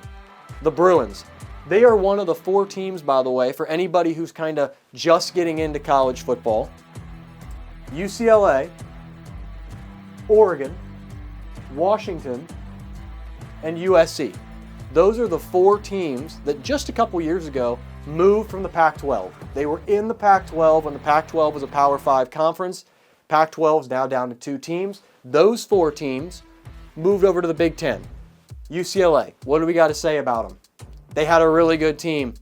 C: the Bruins. They are one of the 4 teams, by the way, for anybody who's kind of just getting into college football. UCLA, Oregon, Washington, and USC. Those are the 4 teams that just a couple years ago moved from the Pac-12. They were in the Pac-12 when the Pac-12 was a Power 5 conference. Pac-12 is now down to 2 teams. Those 4 teams moved over to the Big Ten. UCLA, what do we got to say about them? They had a really good team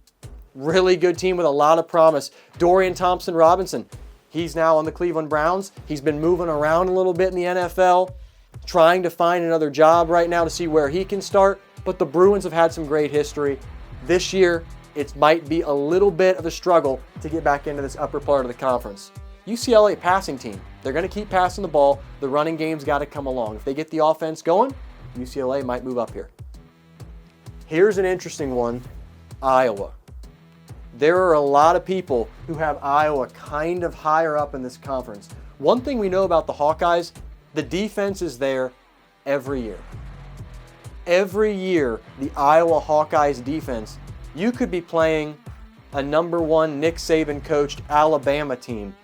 C: with a lot of promise. Dorian Thompson-Robinson, he's now on the Cleveland Browns. He's been moving around a little bit in the NFL, trying to find another job right now to see where he can start. But the Bruins have had some great history. This year, it might be a little bit of a struggle to get back into this upper part of the conference. UCLA passing team. They're going to keep passing the ball. The running game's got to come along. If they get the offense going, UCLA might move up here. Here's an interesting one, Iowa. There are a lot of people who have Iowa kind of higher up in this conference. One thing we know about the Hawkeyes, the defense is there every year. Every year, the Iowa Hawkeyes defense, you could be playing a number 1 Nick Saban coached Alabama team,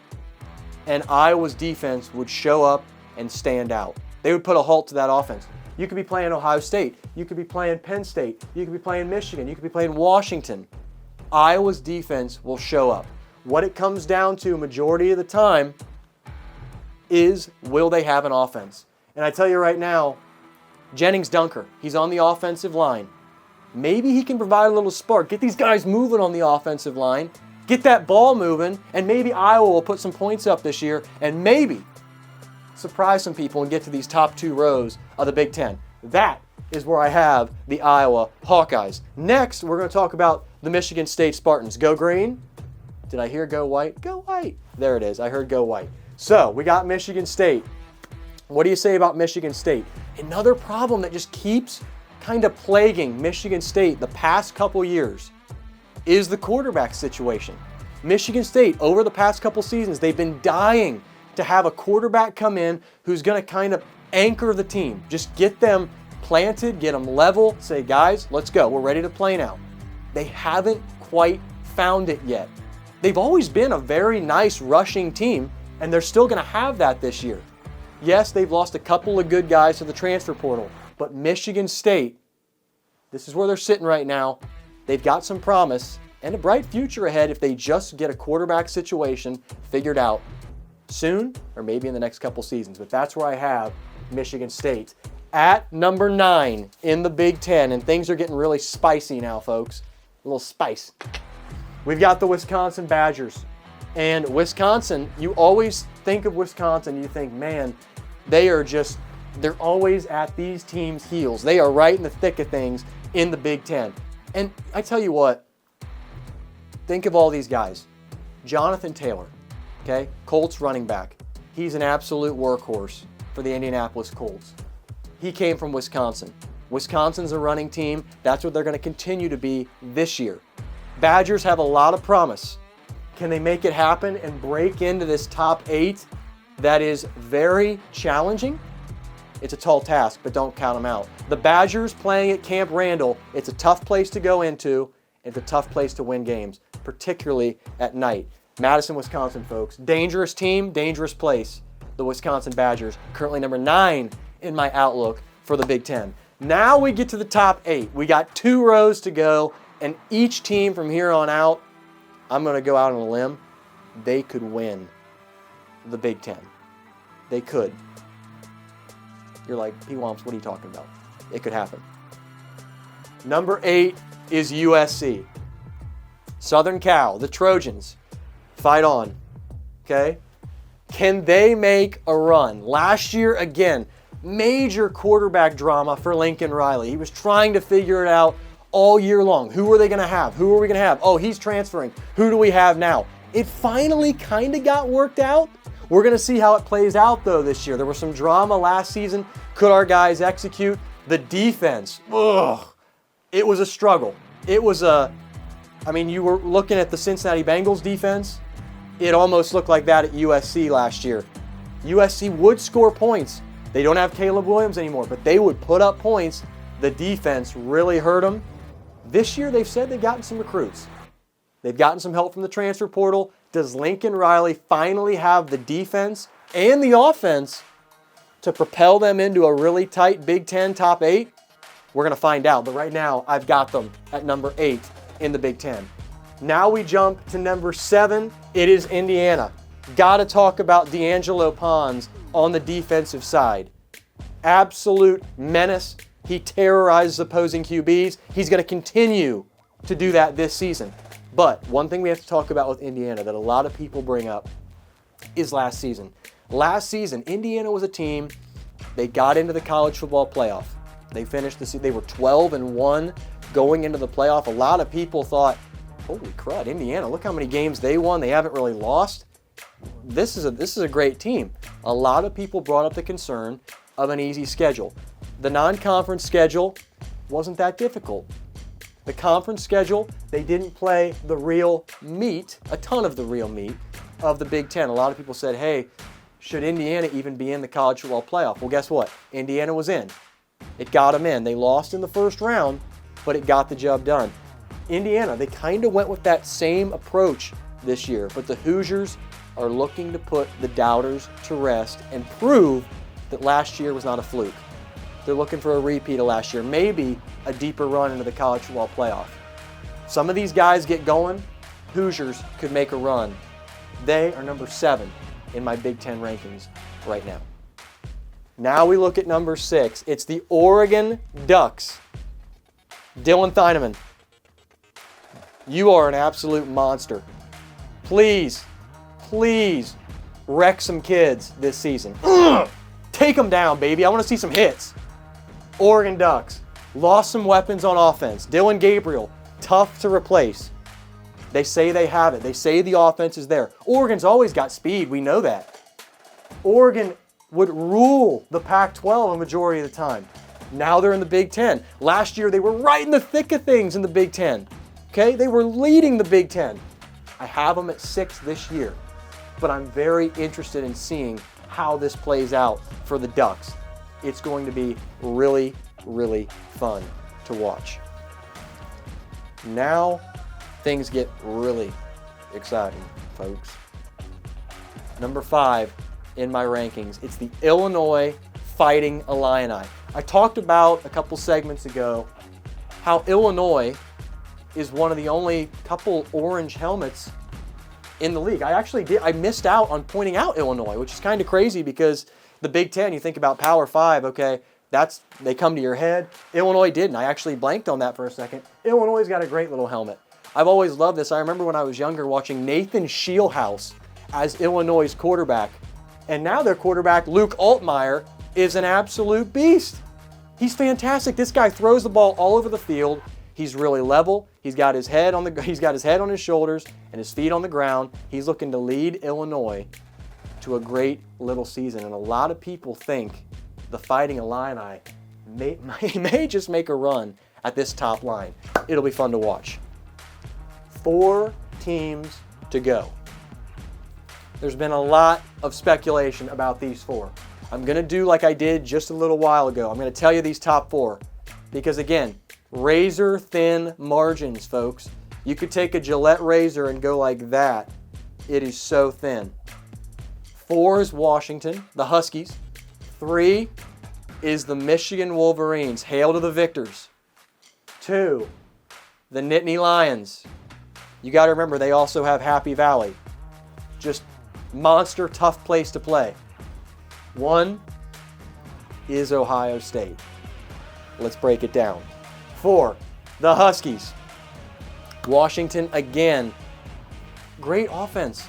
C: and Iowa's defense would show up and stand out. They would put a halt to that offense. You could be playing Ohio State. You could be playing Penn State. You could be playing Michigan. You could be playing Washington. Iowa's defense will show up. What it comes down to majority of the time is, will they have an offense? And I tell you right now, Jennings Dunker, he's on the offensive line. Maybe he can provide a little spark. Get these guys moving on the offensive line. Get that ball moving, and maybe Iowa will put some points up this year and maybe surprise some people and get to these top 2 rows of the Big Ten. That is where I have the Iowa Hawkeyes. Next, we're going to talk about the Michigan State Spartans. Go green? Did I hear go white? Go white. There it is. I heard go white. So we got Michigan State. What do you say about Michigan State? Another problem that just keeps kind of plaguing Michigan State the past couple years is the quarterback situation. Michigan State, over the past couple seasons, they've been dying to have a quarterback come in who's going to kind of anchor the team. Just get them planted, get them level, say, guys, let's go. We're ready to play now. They haven't quite found it yet. They've always been a very nice rushing team, and they're still going to have that this year. Yes, they've lost a couple of good guys to the transfer portal, but Michigan State, this is where they're sitting right now. They've got some promise and a bright future ahead if they just get a quarterback situation figured out soon or maybe in the next couple seasons. But that's where I have Michigan State at number 9 in the Big Ten, and things are getting really spicy now, folks. A little spice. We've got the Wisconsin Badgers. And Wisconsin, you always think of Wisconsin, you think, man, they're always at these teams' heels. They are right in the thick of things in the Big Ten. And I tell you what, think of all these guys. Jonathan Taylor, okay, Colts running back. He's an absolute workhorse for the Indianapolis Colts. He came from Wisconsin. Wisconsin's a running team. That's what they're going to continue to be this year. Badgers have a lot of promise. Can they make it happen and break into this top 8 that is very challenging? It's a tall task, but don't count them out. The Badgers playing at Camp Randall, it's a tough place to go into. It's a tough place to win games, particularly at night. Madison, Wisconsin, folks. Dangerous team, dangerous place. The Wisconsin Badgers, currently number 9 in my outlook for the Big Ten. Now we get to the top 8. We got 2 rows to go, and each team from here on out, I'm going to go out on a limb, they could win the Big Ten. They could. You're like, Pwamps, what are you talking about? It could happen. Number 8 is USC. Southern Cal, the Trojans, fight on. Okay? Can they make a run? Last year, again, major quarterback drama for Lincoln Riley. He was trying to figure it out all year long. Who are they going to have? Who are we going to have? Oh, he's transferring. Who do we have now? It finally kind of got worked out. We're going to see how it plays out, though, this year. There was some drama last season. Could our guys execute? The defense, it was a struggle. You were looking at the Cincinnati Bengals defense. It almost looked like that at USC last year. USC would score points. They don't have Caleb Williams anymore, but they would put up points. The defense really hurt them. This year, they've said they've gotten some recruits. They've gotten some help from the transfer portal. Does Lincoln Riley finally have the defense and the offense to propel them into a really tight Big Ten top 8? We're going to find out. But right now, I've got them at number 8 in the Big Ten. Now we jump to number 7. It is Indiana. Got to talk about D'Angelo Pons on the defensive side. Absolute menace. He terrorizes opposing QBs. He's going to continue to do that this season. But one thing we have to talk about with Indiana that a lot of people bring up is last season. Last season, Indiana was a team, they got into the college football playoff. They finished the season, they were 12-1 going into the playoff. A lot of people thought, holy crud, Indiana, look how many games they won. They haven't really lost. This is a great team. A lot of people brought up the concern of an easy schedule. The non-conference schedule wasn't that difficult. The conference schedule, they didn't play the real meat, a ton of the real meat of the Big Ten. A lot of people said, hey, should Indiana even be in the college football playoff? Well, guess what? Indiana was in. It got them in. They lost in the first round, but it got the job done. Indiana, they kind of went with that same approach this year, but the Hoosiers are looking to put the doubters to rest and prove that last year was not a fluke. They're looking for a repeat of last year, maybe a deeper run into the college football playoff. Some of these guys get going, Hoosiers could make a run. They are number 7 in my Big Ten rankings right now. Now we look at number 6. It's the Oregon Ducks. Dylan Thieneman, you are an absolute monster. Please wreck some kids this season. Take them down, baby. I want to see some hits. Oregon Ducks lost some weapons on offense. Dylan Gabriel, tough to replace. They say they have it. They say the offense is there. Oregon's always got speed. We know that. Oregon would rule the Pac-12 a majority of the time. Now they're in the Big Ten. Last year, they were right in the thick of things in the Big Ten. Okay? They were leading the Big Ten. I have them at 6 this year, but I'm very interested in seeing how this plays out for the Ducks. It's going to be really, really fun to watch. Now, things get really exciting, folks. Number 5 in my rankings, it's the Illinois Fighting Illini. I talked about a couple segments ago how Illinois is one of the only couple orange helmets in the league. I missed out on pointing out Illinois, which is kind of crazy because the Big Ten, you think about Power 5, okay, they come to your head. Illinois didn't. I actually blanked on that for a second. Illinois' got a great little helmet. I've always loved this. I remember when I was younger watching Nathan Shieldhouse as Illinois' quarterback. And now their quarterback, Luke Altmaier, is an absolute beast. He's fantastic. This guy throws the ball all over the field. He's really level. He's got his head on his shoulders and his feet on the ground. He's looking to lead Illinois to a great little season. And a lot of people think the Fighting Illini may just make a run at this top line. It'll be fun to watch. 4 teams to go. There's been a lot of speculation about these 4. I'm going to do like I did just a little while ago. I'm going to tell you these top 4 because, again, razor thin margins, folks. You could take a Gillette razor and go like that. It is so thin. 4 is Washington, the Huskies. 3 is the Michigan Wolverines. Hail to the victors. 2, the Nittany Lions. You got to remember, they also have Happy Valley. Just monster tough place to play. 1 is Ohio State. Let's break it down. 4, the Huskies. Washington, again, great offense.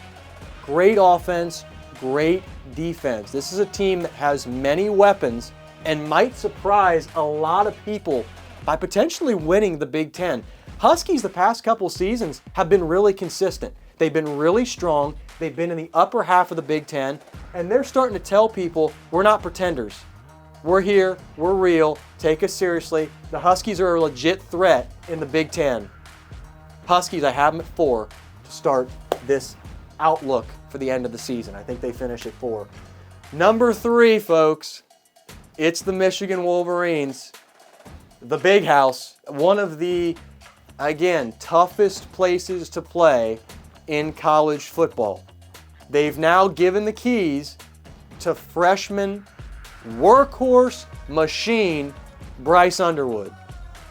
C: Great offense, great defense. This is a team that has many weapons and might surprise a lot of people by potentially winning the Big Ten. Huskies the past couple seasons have been really consistent. They've been really strong. They've been in the upper half of the Big Ten, and they're starting to tell people, we're not pretenders. We're here, we're real, take us seriously. The Huskies are a legit threat in the Big Ten. Huskies, I have them at 4 to start this outlook for the end of the season. I think they finish at 4. Number 3, folks, it's the Michigan Wolverines. The Big House, one of the, again, toughest places to play in college football. They've now given the keys to freshman workhorse machine Bryce Underwood.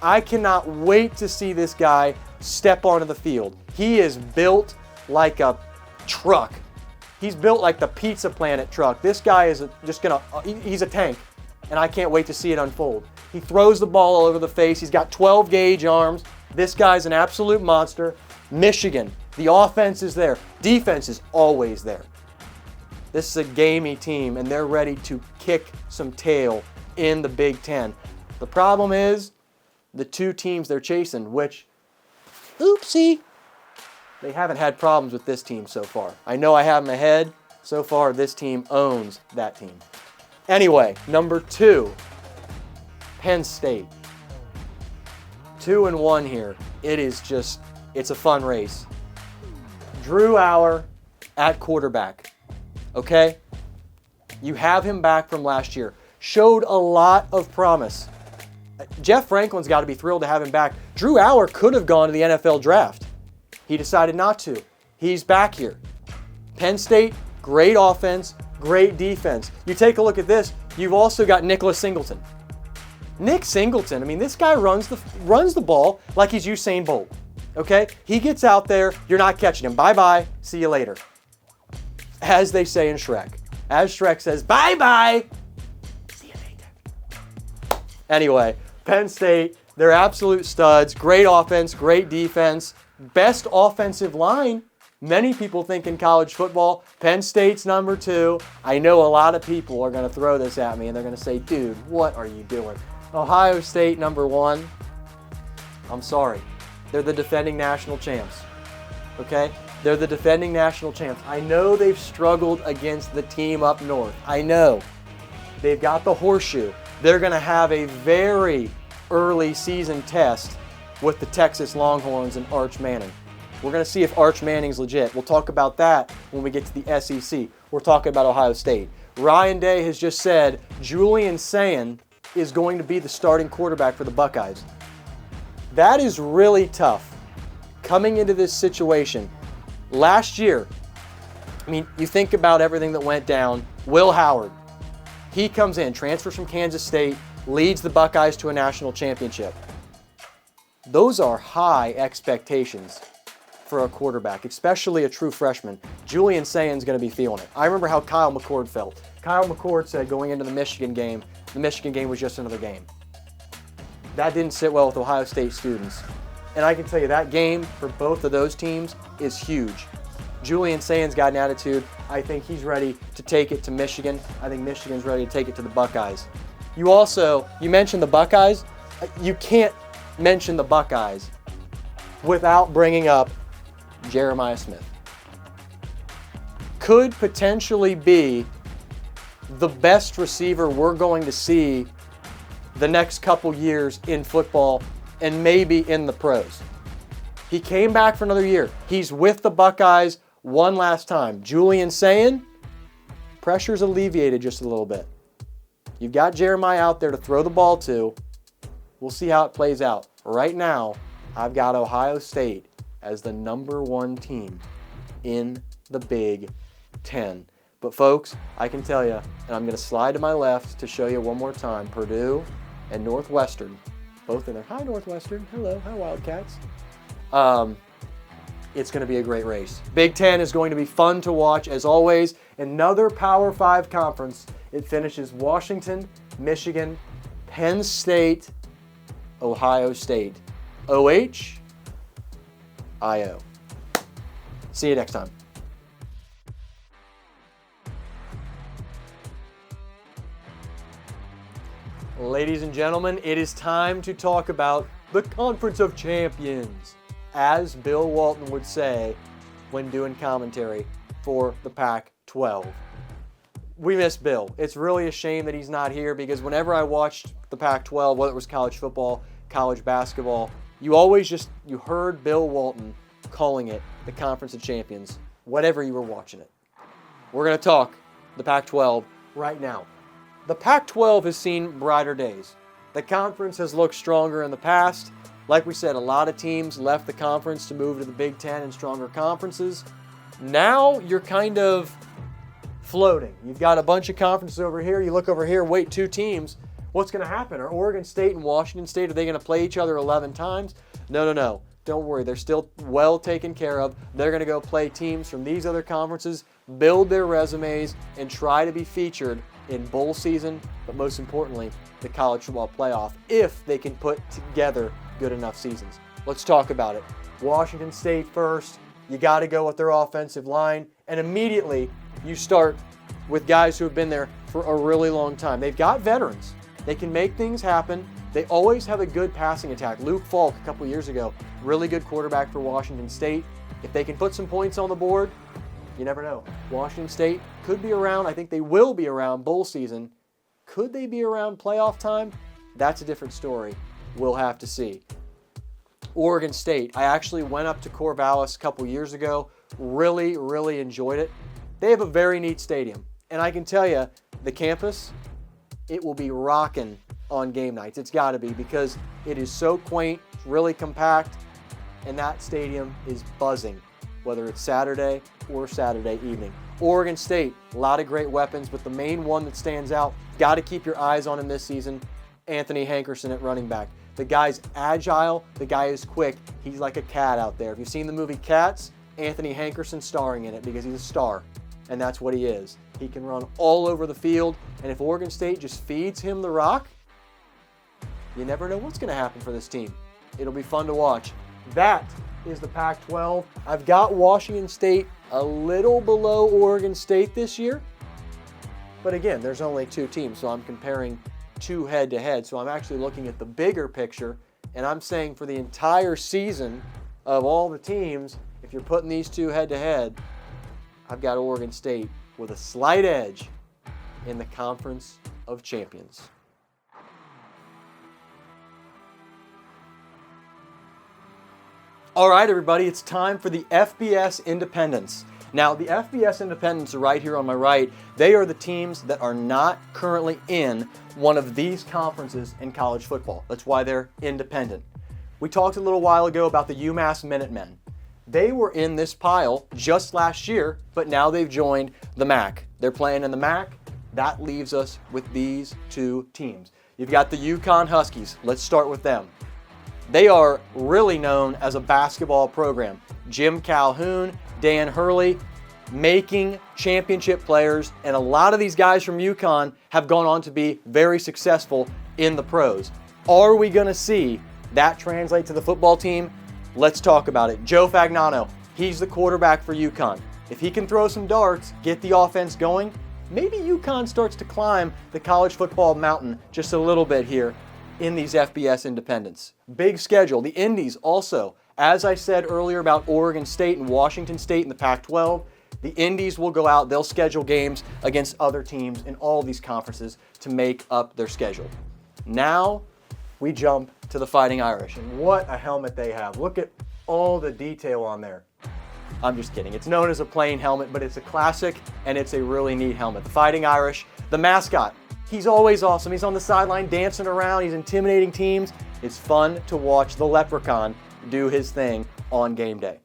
C: I cannot wait to see this guy step onto the field. He is built like a truck. He's built like the Pizza Planet truck. This guy is he's a tank, and I can't wait to see it unfold. He throws the ball all over the face. He's got 12 gauge arms. This guy's an absolute monster. Michigan, the offense is there. Defense is always there. This is a gamey team, and they're ready to kick some tail in the Big Ten. The problem is the 2 teams they're chasing, which, oopsie, they haven't had problems with this team so far. I know I have them ahead. So far, this team owns that team. Anyway, number 2, Penn State. 2-1 here. It's a fun race. Drew Aller at quarterback. Okay? You have him back from last year. Showed a lot of promise. Jeff Franklin's got to be thrilled to have him back. Drew Aller could have gone to the NFL draft. He decided not to. He's back here. Penn State, great offense, great defense. You take a look at this. You've also got Nicholas Singleton. Nick Singleton, I mean, this guy runs the ball like he's Usain Bolt. Okay? He gets out there, you're not catching him. Bye-bye, see you later. As they say in Shrek. As Shrek says, bye-bye, see you later. Anyway, Penn State, they're absolute studs. Great offense, great defense. Best offensive line, many people think in college football. Penn State's number 2. I know a lot of people are going to throw this at me, and they're going to say, dude, what are you doing? Ohio State, number 1. I'm sorry. They're the defending national champs. Okay? They're the defending national champs. I know they've struggled against the team up north. I know. They've got the horseshoe. They're going to have a very early season test with the Texas Longhorns and Arch Manning. We're going to see if Arch Manning's legit. We'll talk about that when we get to the SEC. We're talking about Ohio State. Ryan Day has just said Julian Sayin is going to be the starting quarterback for the Buckeyes. That is really tough coming into this situation. Last year, I mean, you think about everything that went down. Will Howard, he comes in, transfers from Kansas State, leads the Buckeyes to a national championship. Those are high expectations for a quarterback, especially a true freshman. Julian Sayin's going to be feeling it. I remember how Kyle McCord felt. Kyle McCord said going into the Michigan game was just another game. That didn't sit well with Ohio State students. And I can tell you that game for both of those teams is huge. Julian Sayin's got an attitude. I think he's ready to take it to Michigan. I think Michigan's ready to take it to the Buckeyes. You mentioned the Buckeyes. You can't mention the Buckeyes without bringing up Jeremiah Smith. Could potentially be the best receiver we're going to see the next couple years in football and maybe in the pros. He came back for another year. He's with the Buckeyes one last time. Julian Sayin, pressure's alleviated just a little bit. You've got Jeremiah out there to throw the ball to. We'll see how it plays out. Right now, I've got Ohio State as the number 1 team in the Big Ten. But folks, I can tell you, and I'm going to slide to my left to show you one more time, Purdue and Northwestern, both in there. Hi, Northwestern. Hello. Hi, Wildcats. It's going to be a great race. Big Ten is going to be fun to watch, as always. Another Power 5 conference. It finishes Washington, Michigan, Penn State, Ohio State. OH, IO. See you next time. Ladies and gentlemen, it is time to talk about the Conference of Champions, as Bill Walton would say when doing commentary for the Pac-12. We miss Bill. It's really a shame that he's not here, because whenever I watched the Pac-12, whether it was college football, college basketball, you heard Bill Walton calling it the Conference of Champions whatever you were watching it. We're going to talk the Pac-12 right now. The Pac-12 has seen brighter days. The conference has looked stronger in the past. Like we said, a lot of teams left the conference to move to the Big Ten and stronger conferences. Now you're kind of floating. You've got a bunch of conferences over here. You look over here, wait, 2 teams. What's going to happen? Are Oregon State and Washington State, are they going to play each other 11 times? No. Don't worry. They're still well taken care of. They're going to go play teams from these other conferences, build their resumes, and try to be featured in bowl season, but most importantly, the college football playoff, if they can put together good enough seasons. Let's talk about it. Washington State first. You got to go with their offensive line, and immediately you start with guys who have been there for a really long time. They've got veterans. They can make things happen. They always have a good passing attack. Luke Falk, a couple years ago, really good quarterback for Washington State. If they can put some points on the board, you never know. Washington State could be around. I think they will be around bowl season. Could they be around playoff time? That's a different story. We'll have to see. Oregon State. I actually went up to Corvallis a couple years ago. Really enjoyed it. They have a very neat stadium. And I can tell you, the campus, it will be rocking on game nights. It's got to be, because it is so quaint, really compact, and that stadium is buzzing, whether it's Saturday or Saturday evening. Oregon State, a lot of great weapons, but the main one that stands out, got to keep your eyes on him this season, Anthony Hankerson at running back. The guy's agile, the guy is quick. He's like a cat out there. If you've seen the movie Cats, Anthony Hankerson starring in it because he's a star, and that's what he is. He can run all over the field, and if Oregon State just feeds him the rock, you never know what's going to happen for this team. It'll be fun to watch. That is the Pac-12. I've got Washington State a little below Oregon State this year, but again, there's only 2 teams, so I'm comparing 2 head-to-head, so I'm actually looking at the bigger picture, and I'm saying for the entire season of all the teams, if you're putting these 2 head-to-head, I've got Oregon State with a slight edge in the Conference of Champions. All right, everybody, it's time for the FBS Independents. Now, the FBS Independents are right here on my right. They are the teams that are not currently in one of these conferences in college football. That's why they're independent. We talked a little while ago about the UMass Minutemen. They were in this pile just last year, but now they've joined the MAC. They're playing in the MAC. That leaves us with these 2 teams. You've got the UConn Huskies. Let's start with them. They are really known as a basketball program. Jim Calhoun, Dan Hurley, making championship players, and a lot of these guys from UConn have gone on to be very successful in the pros. Are we going to see that translate to the football team? Let's talk about it. Joe Fagnano, he's the quarterback for UConn. If he can throw some darts, get the offense going, maybe UConn starts to climb the college football mountain just a little bit here in these FBS Independents. Big schedule. The Indies also, as I said earlier about Oregon State and Washington State in the Pac-12, the Indies will go out, they'll schedule games against other teams in all these conferences to make up their schedule. Now we jump to the Fighting Irish, and what a helmet they have. Look at all the detail on there. I'm just kidding. It's known as a plain helmet, but it's a classic, and it's a really neat helmet. The Fighting Irish, the mascot, he's always awesome. He's on the sideline dancing around. He's intimidating teams. It's fun to watch the Leprechaun do his thing on game day.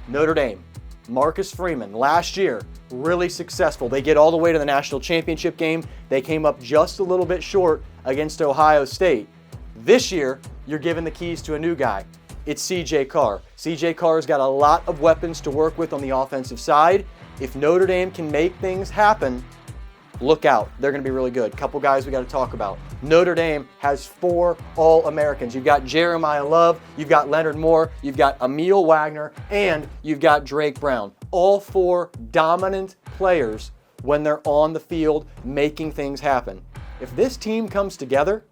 C: Notre Dame, Marcus Freeman, last year, really successful. They get all the way to the national championship game. They came up just a little bit short against Ohio State. This year, you're given the keys to a new guy. It's C.J. Carr. C.J. Carr's got a lot of weapons to work with on the offensive side. If Notre Dame can make things happen, look out. They're going to be really good. Couple guys we got to talk about. Notre Dame has 4 All-Americans. You've got Jeremiah Love, you've got Leonard Moore, you've got Emil Wagner, and you've got Drake Brown. All 4 dominant players when they're on the field making things happen. If this team comes together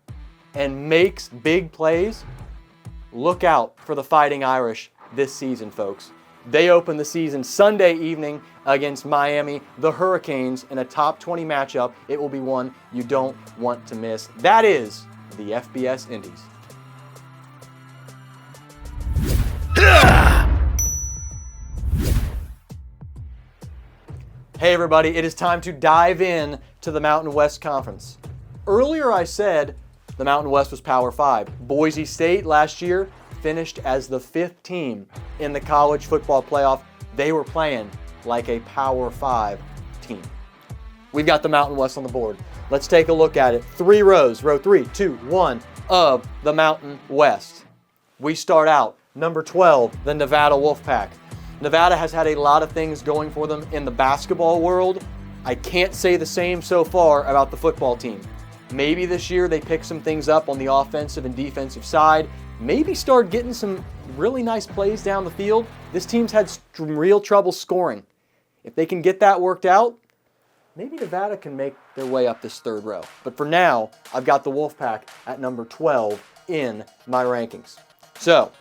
C: and makes big plays, look out for the Fighting Irish this season, folks. They open the season Sunday evening against Miami, the Hurricanes, in a top 20 matchup. It will be one you don't want to miss. That is the FBS Indies. Hey everybody, it is time to dive in to the Mountain West Conference. Earlier I said the Mountain West was Power 5. Boise State last year finished as the 5th team in the college football playoff. They were playing like a Power 5 team. We've got the Mountain West on the board. Let's take a look at it. 3 rows, row 3, 2, 1 of the Mountain West. We start out number 12, the Nevada Wolfpack. Nevada has had a lot of things going for them in the basketball world. I can't say the same so far about the football team. Maybe this year they pick some things up on the offensive and defensive side. Maybe start getting some really nice plays down the field. This team's had some real trouble scoring. If they can get that worked out, maybe Nevada can make their way up this 3rd row. But for now, I've got the Wolfpack at number 12 in my rankings. So,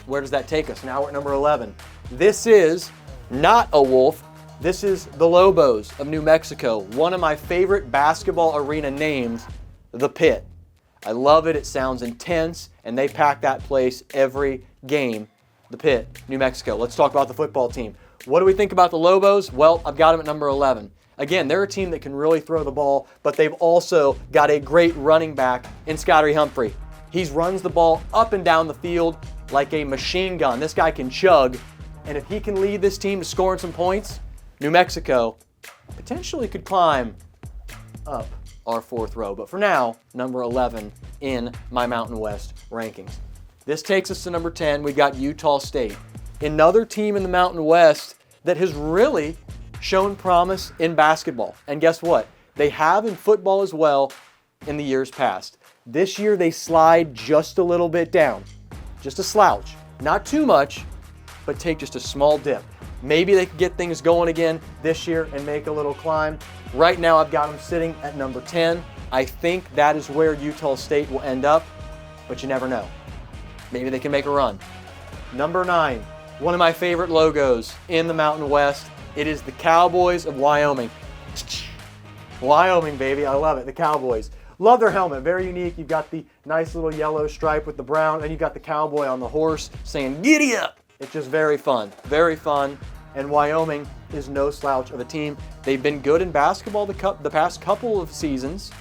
C: where does that take us? Now we're at number 11. This is not a wolf. This is the Lobos of New Mexico, one of my favorite basketball arena names, the Pit. I love it. It sounds intense, and they pack that place every game. The Pit, New Mexico. Let's talk about the football team. What do we think about the Lobos? Well, I've got them at number 11. Again, they're a team that can really throw the ball, but they've also got a great running back in Scotty Humphrey. He runs the ball up and down the field like a machine gun. This guy can chug. And if he can lead this team to scoring some points, New Mexico potentially could climb up our 4th row. But for now, number 11 in my Mountain West rankings. This takes us to number 10. We've got Utah State, another team in the Mountain West that has really shown promise in basketball. And guess what? They have in football as well in the years past. This year they slide just a little bit down, just a slouch. Not too much, but take just a small dip. Maybe they can get things going again this year and make a little climb. Right now I've got them sitting at number 10. I think that is where Utah State will end up, but you never know. Maybe they can make a run. Number 9, one of my favorite logos in the Mountain West. It is the Cowboys of Wyoming. Wyoming, baby, I love it, the Cowboys. Love their helmet, very unique. You've got the nice little yellow stripe with the brown, and you've got the cowboy on the horse saying, "Giddy up!" It's just very fun, and Wyoming is no slouch of a team. They've been good in basketball the past couple of seasons.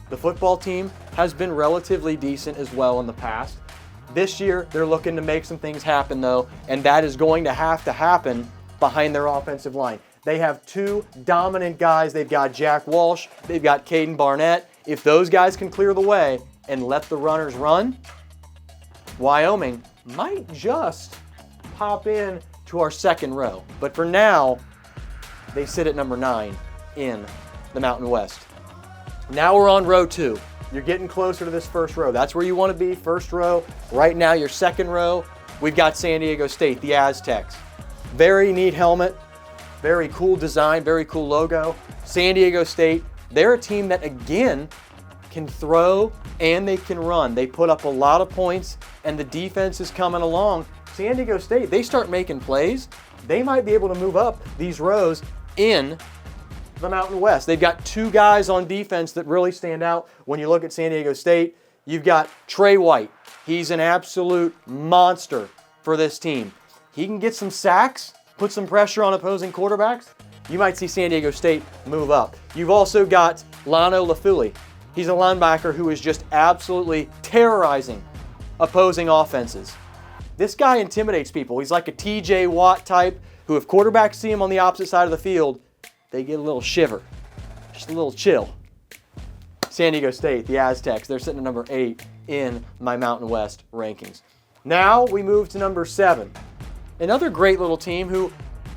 C: The football team has been relatively decent as well in the past. This year, they're looking to make some things happen though, and that is going to happen behind their offensive line. They have 2 dominant guys. They've got Jack Walsh, they've got Caden Barnett. If those guys can clear the way and let the runners run, Wyoming might just pop in to our 2nd row. But for now, they sit at number 9 in the Mountain West. Now we're on row 2. You're getting closer to this 1st row. That's where you want to be, 1st row. Right now, your 2nd row, we've got San Diego State, the Aztecs. Very neat helmet, very cool design, very cool logo. San Diego State, they're a team that, again, can throw and they can run. They put up a lot of points, and the defense is coming along. San Diego State, they start making plays, they might be able to move up these rows in the Mountain West. They've got 2 guys on defense that really stand out. When you look at San Diego State, you've got Trey White. He's an absolute monster for this team. He can get some sacks, put some pressure on opposing quarterbacks. You might see San Diego State move up. You've also got Lano Lafuli. He's a linebacker who is just absolutely terrorizing opposing offenses. This guy intimidates people. He's like a TJ Watt type who, if quarterbacks see him on the opposite side of the field, they get a little shiver, just a little chill. San Diego State, the Aztecs, they're sitting at number 8 in my Mountain West rankings. Now we move to number 7. Another great little team who,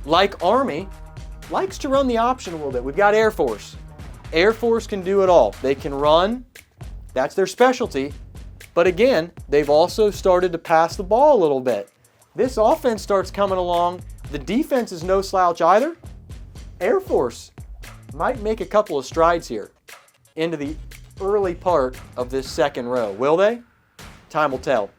C: like Army, likes to run the option a little bit. We've got Air Force. Air Force can do it all. They can run. That's their specialty. But again, they've also started to pass the ball a little bit. This offense starts coming along. The defense is no slouch either. Air Force might make a couple of strides here into the early part of this 2nd row. Will they? Time will tell.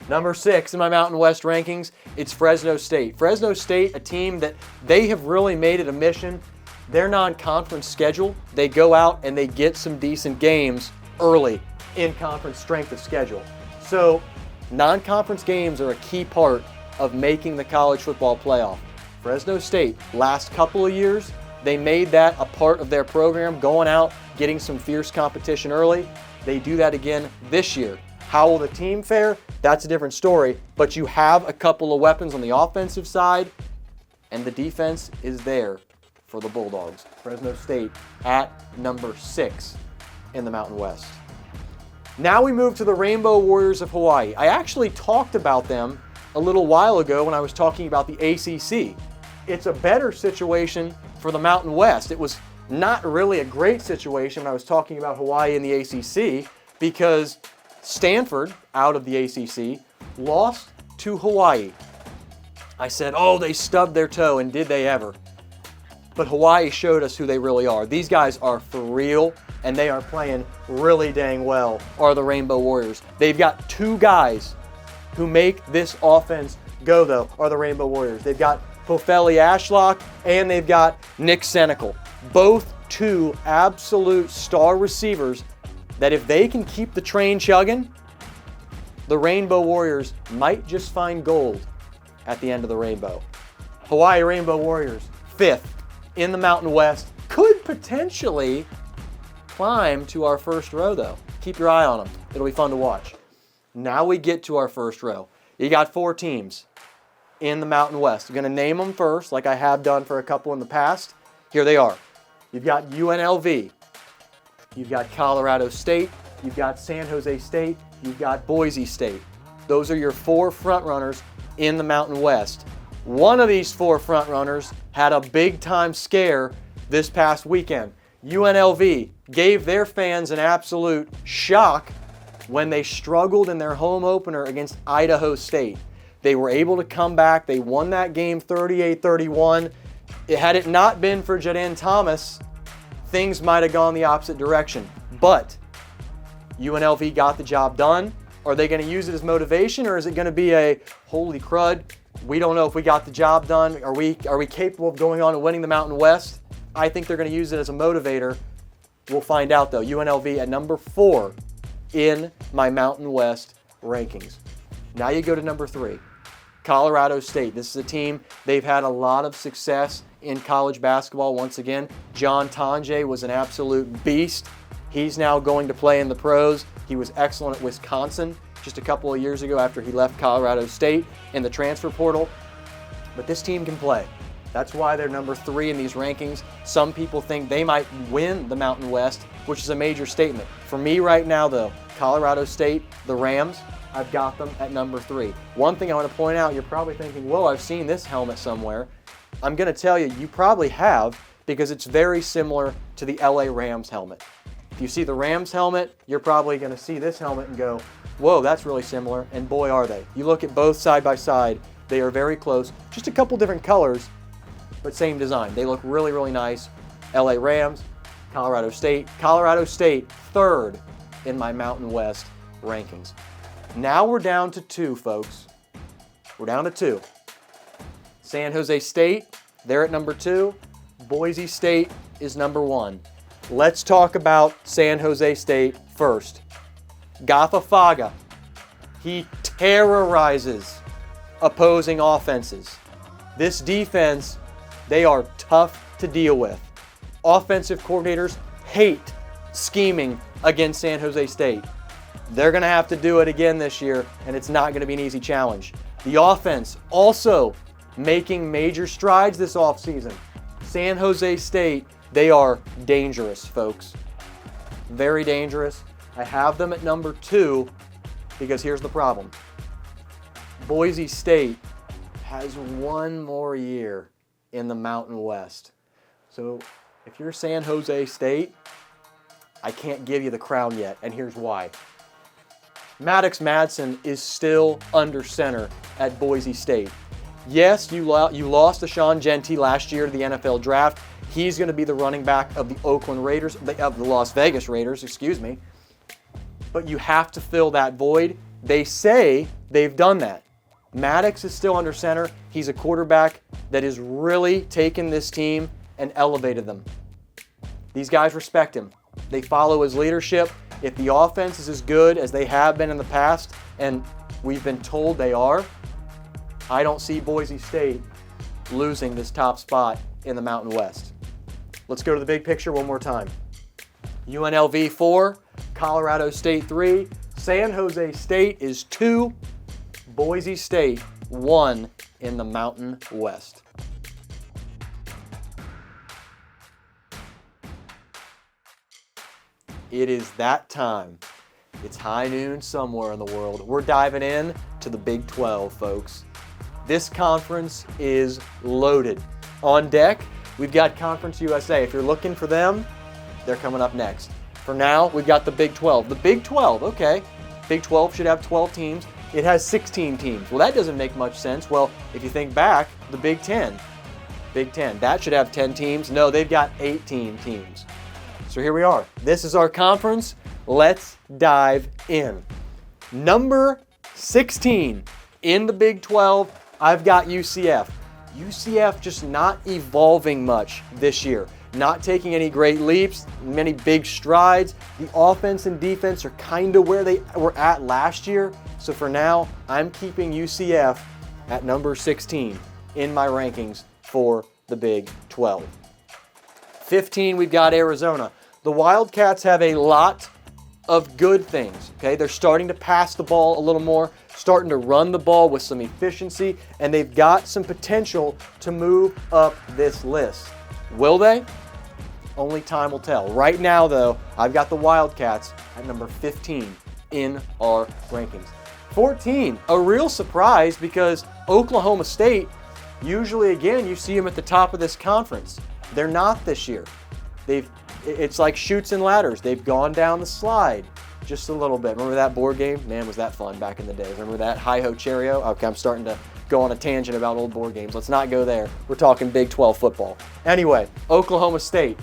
C: Number 6 in my Mountain West rankings, it's Fresno State. Fresno State, a team that they have really made it a mission. Their non-conference schedule, they go out and they get some decent games early in conference strength of schedule. So non-conference games are a key part of making the college football playoff. Fresno State, last couple of years, they made that a part of their program, going out, getting some fierce competition early. They do that again this year. How will the team fare? That's a different story, but you have a couple of weapons on the offensive side, and the defense is there for the Bulldogs. Fresno State at number 6 in the Mountain West. Now we move to the Rainbow Warriors of Hawaii. I actually talked about them a little while ago when I was talking about the ACC. It's a better situation for the Mountain West. It was not really a great situation when I was talking about Hawaii in the ACC because Stanford, out of the ACC, lost to Hawaii. I said, oh, they stubbed their toe, and did they ever? But Hawaii showed us who they really are. These guys are for real, and they are playing really dang well, are the Rainbow Warriors. They've got 2 guys who make this offense go, though, are the Rainbow Warriors. They've got Pofeli Ashlock, and they've got Nick Senecal. Both 2 absolute star receivers that if they can keep the train chugging, the Rainbow Warriors might just find gold at the end of the rainbow. Hawaii Rainbow Warriors, 5th in the Mountain West, could potentially climb to our first row, though. Keep your eye on them. It'll be fun to watch. Now we get to our first row. You got 4 teams in the Mountain West. I'm going to name them first, like I have done for a couple in the past. Here they are. You've got UNLV. You've got Colorado State. You've got San Jose State. You've got Boise State. Those are your 4 front runners in the Mountain West. One of these 4 front runners had a big-time scare this past weekend. UNLV gave their fans an absolute shock when they struggled in their home opener against Idaho State. They were able to come back. They won that game 38-31. Had it not been for Jaden Thomas, things might have gone the opposite direction. But UNLV got the job done. Are they going to use it as motivation, or is it going to be a holy crud? We don't know if we got the job done. Are we capable of going on and winning the Mountain West? I think they're going to use it as a motivator. We'll find out, though. UNLV at number 4 in my Mountain West rankings. Now you go to number 3, Colorado State. This is a team, they've had a lot of success in college basketball. Once again, John Tonje was an absolute beast. He's now going to play in the pros. He was excellent at Wisconsin just a couple of years ago after he left Colorado State in the transfer portal. But this team can play. That's why they're number 3 in these rankings. Some people think they might win the Mountain West, which is a major statement. For me right now, though, Colorado State, the Rams, I've got them at number 3. One thing I want to point out, you're probably thinking, whoa, I've seen this helmet somewhere. I'm going to tell you, you probably have, because it's very similar to the LA Rams helmet. If you see the Rams helmet, you're probably going to see this helmet and go, whoa, that's really similar, and boy, are they. You look at both side by side, they are very close. Just a couple different colors, but same design. They look really, really nice. LA Rams, Colorado State. Colorado State, 3rd in my Mountain West rankings. Now we're down to 2, folks. We're down to 2. San Jose State, they're at number 2. Boise State is number 1. Let's talk about San Jose State first. Gafafaga, he terrorizes opposing offenses. This defense, they are tough to deal with. Offensive coordinators hate scheming against San Jose State. They're going to have to do it again this year, and it's not going to be an easy challenge. The offense also making major strides this offseason. San Jose State, they are dangerous, folks. Very dangerous. I have them at number 2 because here's the problem. Boise State has 1 more year in the Mountain West. So if you're San Jose State, I can't give you the crown yet, and here's why. Maddox Madsen is still under center at Boise State. Yes, you lost to Sean Genty last year to the NFL draft. He's going to be the running back of the Oakland Raiders, of the Las Vegas Raiders, excuse me. But you have to fill that void. They say they've done that. Maddox is still under center. He's a quarterback that has really taken this team and elevated them. These guys respect him. They follow his leadership. If the offense is as good as they have been in the past, and we've been told they are, I don't see Boise State losing this top spot in the Mountain West. Let's go to the big picture one more time. UNLV 4, Colorado State 3, San Jose State is 2, Boise State 1 in the Mountain West. It is that time. It's high noon somewhere in the world. We're diving in to the Big 12, folks. This conference is loaded. On deck, we've got Conference USA. If you're looking for them, they're coming up next. For now, we've got the Big 12. The Big 12, okay. Big 12 should have 12 teams. It has 16 teams. Well, that doesn't make much sense. Well, if you think back, the Big 10. Big 10, that should have 10 teams. No, they've got 18 teams. So here we are. This is our conference. Let's dive in. Number 16 in the Big 12, I've got UCF. UCF just not evolving much this year. Not taking any great leaps, many big strides. The offense and defense are kind of where they were at last year. So for now, I'm keeping UCF at number 16 in my rankings for the Big 12. 15, we've got Arizona. The Wildcats have a lot of good things, okay? They're starting to pass the ball a little more, starting to run the ball with some efficiency, and they've got some potential to move up this list. Will they? Only time will tell. Right now, though, I've got the Wildcats at number 15 in our rankings. 14, a real surprise because Oklahoma State, usually, again, you see them at the top of this conference. They're not this year. It's like chutes and ladders. They've gone down the slide just a little bit. Remember that board game? Man, was that fun back in the day. Remember that Hi-Ho Cherry-O? Okay, I'm starting to go on a tangent about old board games. Let's not go there. We're talking Big 12 football. Anyway, Oklahoma State,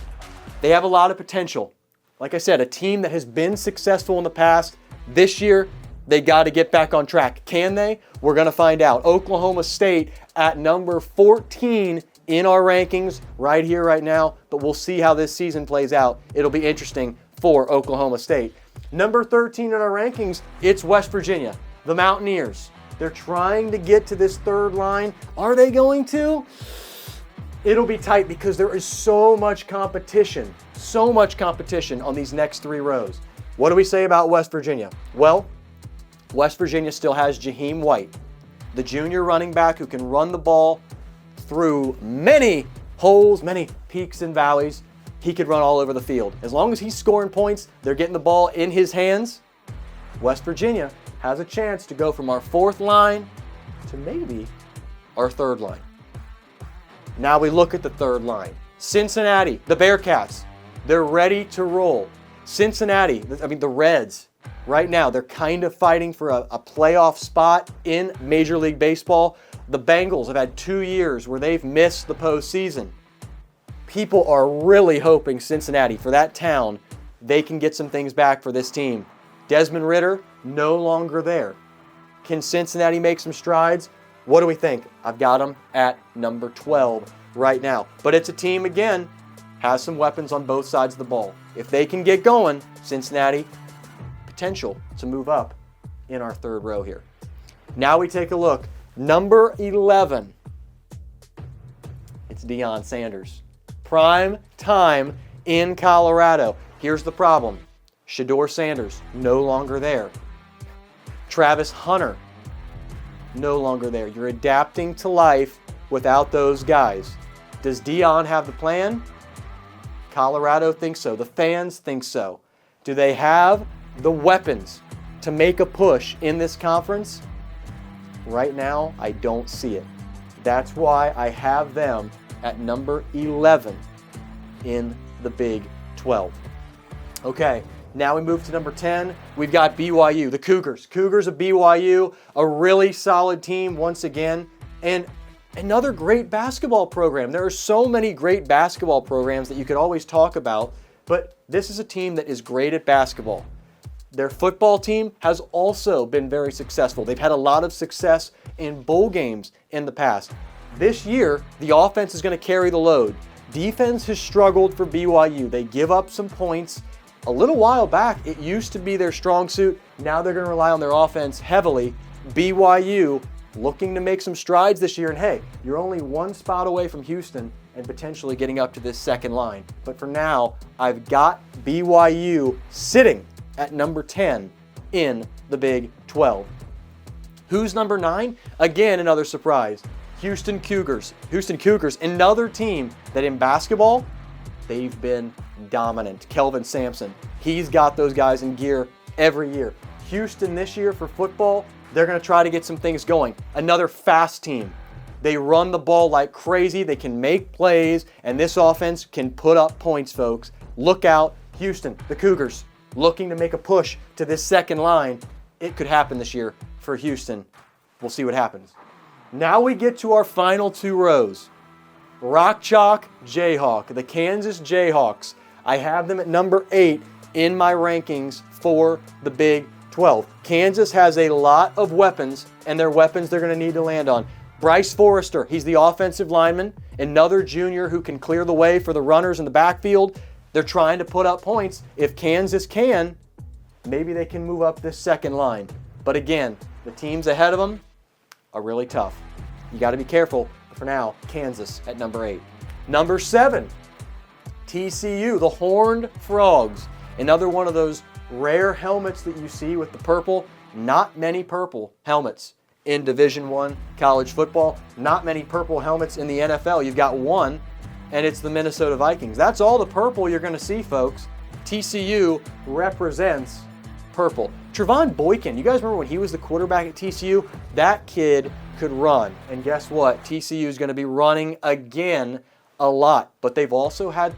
C: they have a lot of potential. Like I said, a team that has been successful in the past. This year, they got to get back on track. Can they? We're going to find out. Oklahoma State at number 14 in our rankings right here, right now, but we'll see how this season plays out. It'll be interesting for Oklahoma State. Number 13 in our rankings, it's West Virginia, the Mountaineers. They're trying to get to this third line. Are they going to? It'll be tight because there is so much competition on these next 3 rows. What do we say about West Virginia? Well, West Virginia still has Jaheim White, the junior running back who can run the ball through many holes, many peaks and valleys. He could run all over the field. As long as he's scoring points, they're getting the ball in his hands. West Virginia has a chance to go from our 4th line to maybe our 3rd line. Now we look at the 3rd line. Cincinnati, the Bearcats, they're ready to roll. Cincinnati, the Reds, right now, they're kind of fighting for a playoff spot in Major League Baseball. The Bengals have had 2 years where they've missed the postseason. People are really hoping Cincinnati, for that town, they can get some things back for this team. Desmond Ridder, no longer there. Can Cincinnati make some strides? What do we think? I've got them at number 12 right now. But it's a team, again, has some weapons on both sides of the ball. If they can get going, Cincinnati, potential to move up in our 3rd row here. Now we take a look. Number 11, it's Deion Sanders. Prime time in Colorado. Here's the problem. Shedeur Sanders, no longer there. Travis Hunter, no longer there. You're adapting to life without those guys. Does Deion have the plan? Colorado thinks so. The fans think so. Do they have the weapons to make a push in this conference? Right now, I don't see it. That's why I have them at number 11 in the Big 12. Okay, now we move to number 10. We've got BYU, the Cougars. Cougars of BYU, a really solid team once again, and another great basketball program. There are so many great basketball programs that you could always talk about, but this is a team that is great at basketball. Their football team has also been very successful. They've had a lot of success in bowl games in the past. This year, the offense is going to carry the load. Defense has struggled for BYU. They give up some points. A little while back, it used to be their strong suit. Now they're going to rely on their offense heavily. BYU looking to make some strides this year. And hey, you're only one spot away from Houston and potentially getting up to this second line. But for now, I've got BYU sitting at number 10 in the Big 12. Who's number 9? Again, another surprise. Houston Cougars. Houston Cougars, another team that in basketball, they've been dominant. Kelvin Sampson, he's got those guys in gear every year. Houston this year for football, they're going to try to get some things going. Another fast team. They run the ball like crazy. They can make plays, and this offense can put up points, folks. Look out, Houston, the Cougars, looking to make a push to this second line. It could happen this year for Houston. We'll see what happens. Now we get to our final two rows. Rock Chalk Jayhawk, the Kansas Jayhawks. I have them at number 8 in my rankings for the Big 12. Kansas has a lot of weapons, and they're weapons they're going to need to land on. Bryce Forrester, he's the offensive lineman, another junior who can clear the way for the runners in the backfield. They're trying to put up points. If Kansas can, maybe they can move up this second line. But again, the teams ahead of them are really tough. You got to be careful. For now, Kansas at number 8. Number 7, TCU, the Horned Frogs. Another one of those rare helmets that you see with the purple. Not many purple helmets in Division I college football. Not many purple helmets in the NFL. You've got one, and it's the Minnesota Vikings. That's all the purple you're going to see, folks. TCU represents purple. Trevon Boykin, you guys remember when he was the quarterback at TCU? That kid could run. And guess what? TCU is going to be running again a lot. But they've also had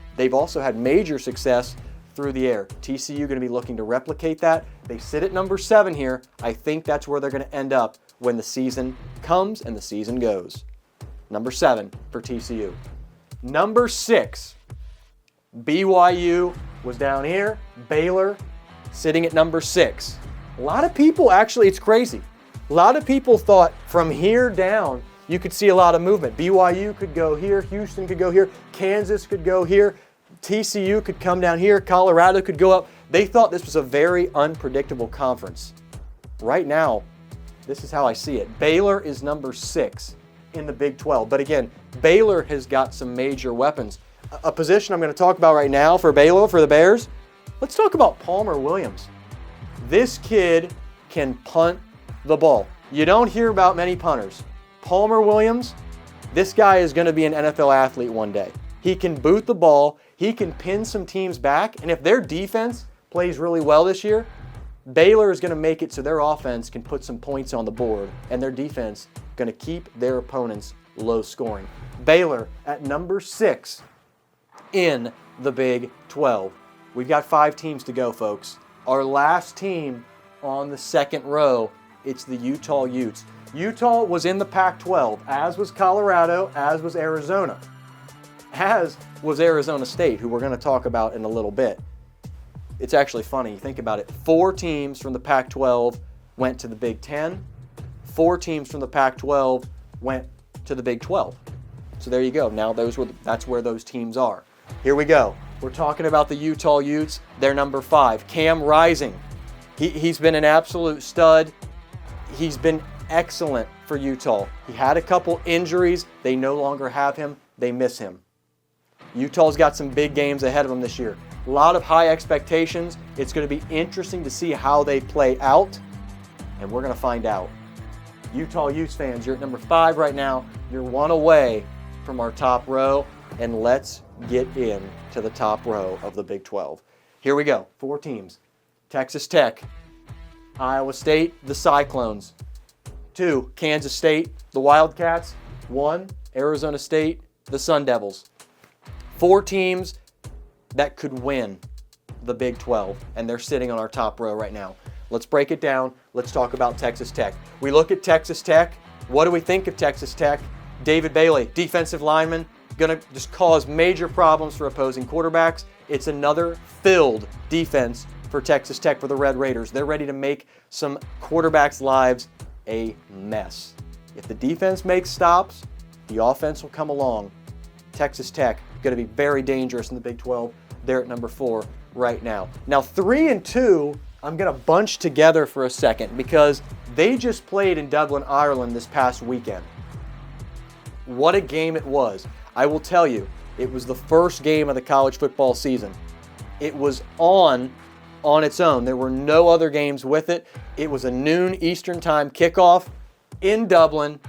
C: major success through the air. TCU going to be looking to replicate that. They sit at number 7 here. I think that's where they're going to end up when the season comes and the season goes. Number 7 for TCU. Number 6, BYU was down here. Baylor sitting at number 6. A lot of people, actually, it's crazy. A lot of people thought from here down, you could see a lot of movement. BYU could go here, Houston could go here, Kansas could go here, TCU could come down here, Colorado could go up. They thought this was a very unpredictable conference. Right now, this is how I see it. Baylor is number 6 in the Big 12. But again, Baylor has got some major weapons. A position I'm going to talk about right now for Baylor, for the Bears, let's talk about Palmer Williams. This kid can punt the ball. You don't hear about many punters. Palmer Williams, this guy is going to be an NFL athlete one day. He can boot the ball. He can pin some teams back. And if their defense plays really well this year, Baylor is going to make it so their offense can put some points on the board, and their defense going to keep their opponents low scoring. Baylor at number 6 in the Big 12. We've got 5 teams to go, folks. Our last team on the second row, it's the Utah Utes. Utah was in the Pac-12, as was Colorado, as was Arizona, as was Arizona State, who we're going to talk about in a little bit. It's actually funny, you think about it. 4 teams from the Pac-12 went to the Big 10. 4 teams from the Pac-12 went to the Big 12. So there you go. Now that's where those teams are. Here we go. We're talking about the Utah Utes. They're number 5. Cam Rising. He's been an absolute stud. He's been excellent for Utah. He had a couple injuries. They no longer have him. They miss him. Utah's got some big games ahead of them this year. A lot of high expectations. It's going to be interesting to see how they play out, and we're going to find out. Utah Utes fans, you're at number 5 right now. You're 1 away from our top row, and let's get in to the top row of the Big 12. Here we go. 4 teams. Texas Tech, Iowa State, the Cyclones. 2, Kansas State, the Wildcats. 1, Arizona State, the Sun Devils. 4 teams that could win the Big 12, and they're sitting on our top row right now. Let's break it down. Let's talk about Texas Tech. We look at Texas Tech. What do we think of Texas Tech? David Bailey, defensive lineman, going to just cause major problems for opposing quarterbacks. It's another filled defense for Texas Tech, for the Red Raiders. They're ready to make some quarterbacks' lives a mess. If the defense makes stops, the offense will come along. Texas Tech going to be very dangerous in the Big 12. They're at number 4 right now. Now 3 and 2, I'm going to bunch together for a second because They just played in Dublin, Ireland this past weekend. What a game it was. I will tell you, it was the first game of the college football season. It was on its own. There were no other games with it. It was a noon Eastern time kickoff in Dublin.